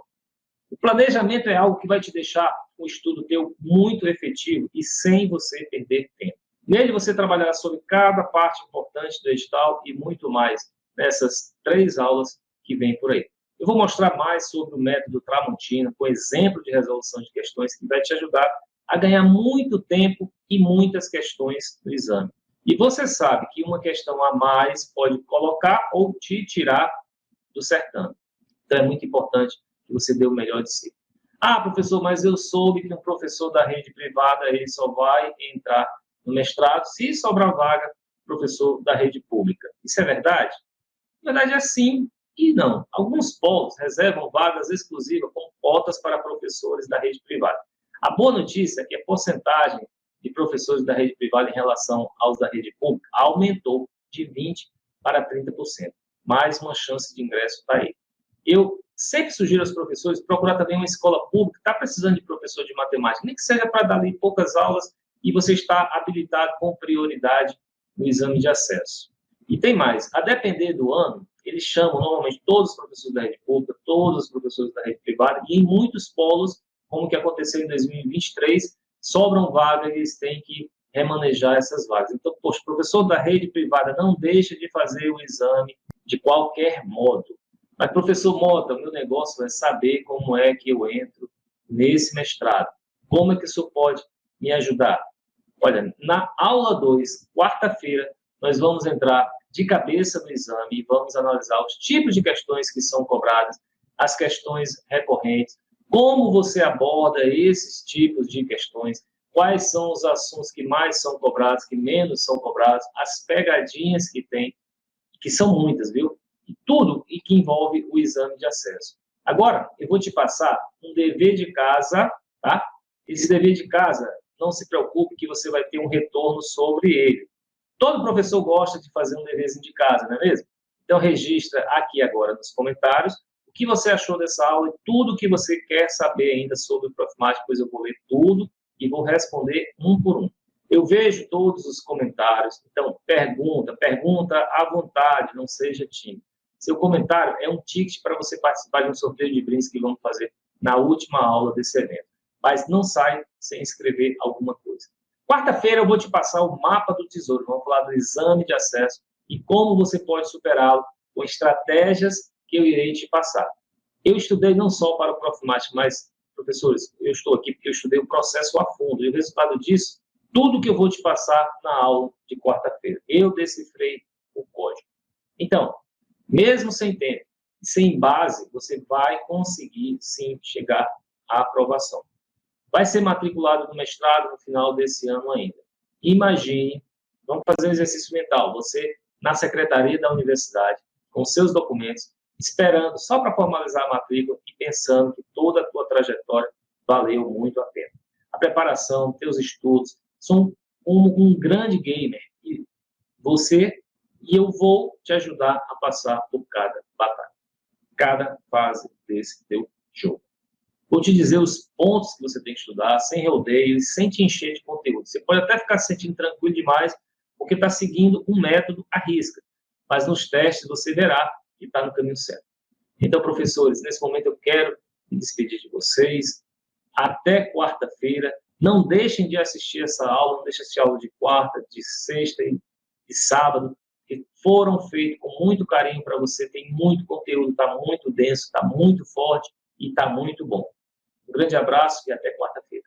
O planejamento é algo que vai te deixar um estudo teu muito efetivo e sem você perder tempo. Nele você trabalhará sobre cada parte importante do edital e muito mais nessas 3 aulas que vêm por aí. Eu vou mostrar mais sobre o método Tramontina, com exemplo de resolução de questões, que vai te ajudar a ganhar muito tempo e muitas questões no exame. E você sabe que uma questão a mais pode colocar ou te tirar do certame. Então é muito importante que você dê o melhor de si. Ah, professor, mas eu soube que um professor da rede privada ele só vai entrar no mestrado se sobrar vaga professor da rede pública. Isso é verdade? Na verdade é sim e não. Alguns polos reservam vagas exclusivas com cotas para professores da rede privada. A boa notícia é que a porcentagem de professores da rede privada em relação aos da rede pública aumentou de 20% para 30%. Mais uma chance de ingresso está aí. Eu sempre sugiro aos professores procurar também uma escola pública que está precisando de professor de matemática, nem que seja para dar ali poucas aulas e você está habilitado com prioridade no exame de acesso. E tem mais, a depender do ano, eles chamam normalmente todos os professores da rede pública, todos os professores da rede privada, e em muitos polos, como que aconteceu em 2023, sobram vagas e eles têm que remanejar essas vagas. Então, poxa, o professor da rede privada não deixa de fazer o exame de qualquer modo. Mas, professor Mota, o meu negócio é saber como é que eu entro nesse mestrado. Como é que isso pode me ajudar? Olha, na aula 2, quarta-feira, nós vamos entrar de cabeça no exame e vamos analisar os tipos de questões que são cobradas, as questões recorrentes, como você aborda esses tipos de questões, quais são os assuntos que mais são cobrados, que menos são cobrados, as pegadinhas que tem, que são muitas, viu? E tudo e que envolve o exame de acesso. Agora, eu vou te passar um dever de casa, tá? Esse dever de casa, não se preocupe que você vai ter um retorno sobre ele. Todo professor gosta de fazer um deverzinho de casa, não é mesmo? Então, registra aqui agora nos comentários o que você achou dessa aula e tudo que você quer saber ainda sobre o Profimática, pois eu vou ler tudo e vou responder um por um. Eu vejo todos os comentários, então pergunta à vontade, não seja tímido. Seu comentário é um ticket para você participar de um sorteio de brindes que vamos fazer na última aula desse evento. Mas não sai sem escrever alguma coisa. Quarta-feira eu vou te passar o mapa do tesouro, vamos falar do exame de acesso e como você pode superá-lo com estratégias que eu irei te passar. Eu estudei não só para o Profimática, mas, professores, eu estou aqui porque eu estudei o processo a fundo e o resultado disso, tudo que eu vou te passar na aula de quarta-feira. Eu decifrei o código. Então, mesmo sem tempo, sem base, você vai conseguir, sim, chegar à aprovação. Vai ser matriculado no mestrado no final desse ano ainda. Imagine, vamos fazer um exercício mental, você na secretaria da universidade, com seus documentos, esperando só para formalizar a matrícula e pensando que toda a tua trajetória valeu muito a pena. A preparação, teus estudos, são um grande gamer. E eu vou te ajudar a passar por cada batalha, cada fase desse teu jogo. Vou te dizer os pontos que você tem que estudar, sem rodeios, sem te encher de conteúdo. Você pode até ficar se sentindo tranquilo demais, porque está seguindo um método à risca. Mas nos testes você verá que está no caminho certo. Então, professores, nesse momento eu quero me despedir de vocês. Até quarta-feira. Não deixem de assistir essa aula, não deixem de assistir a aula de quarta, de sexta e de sábado, que foram feitos com muito carinho para você. Tem muito conteúdo, está muito denso, está muito forte e está muito bom. Um grande abraço e até quarta-feira.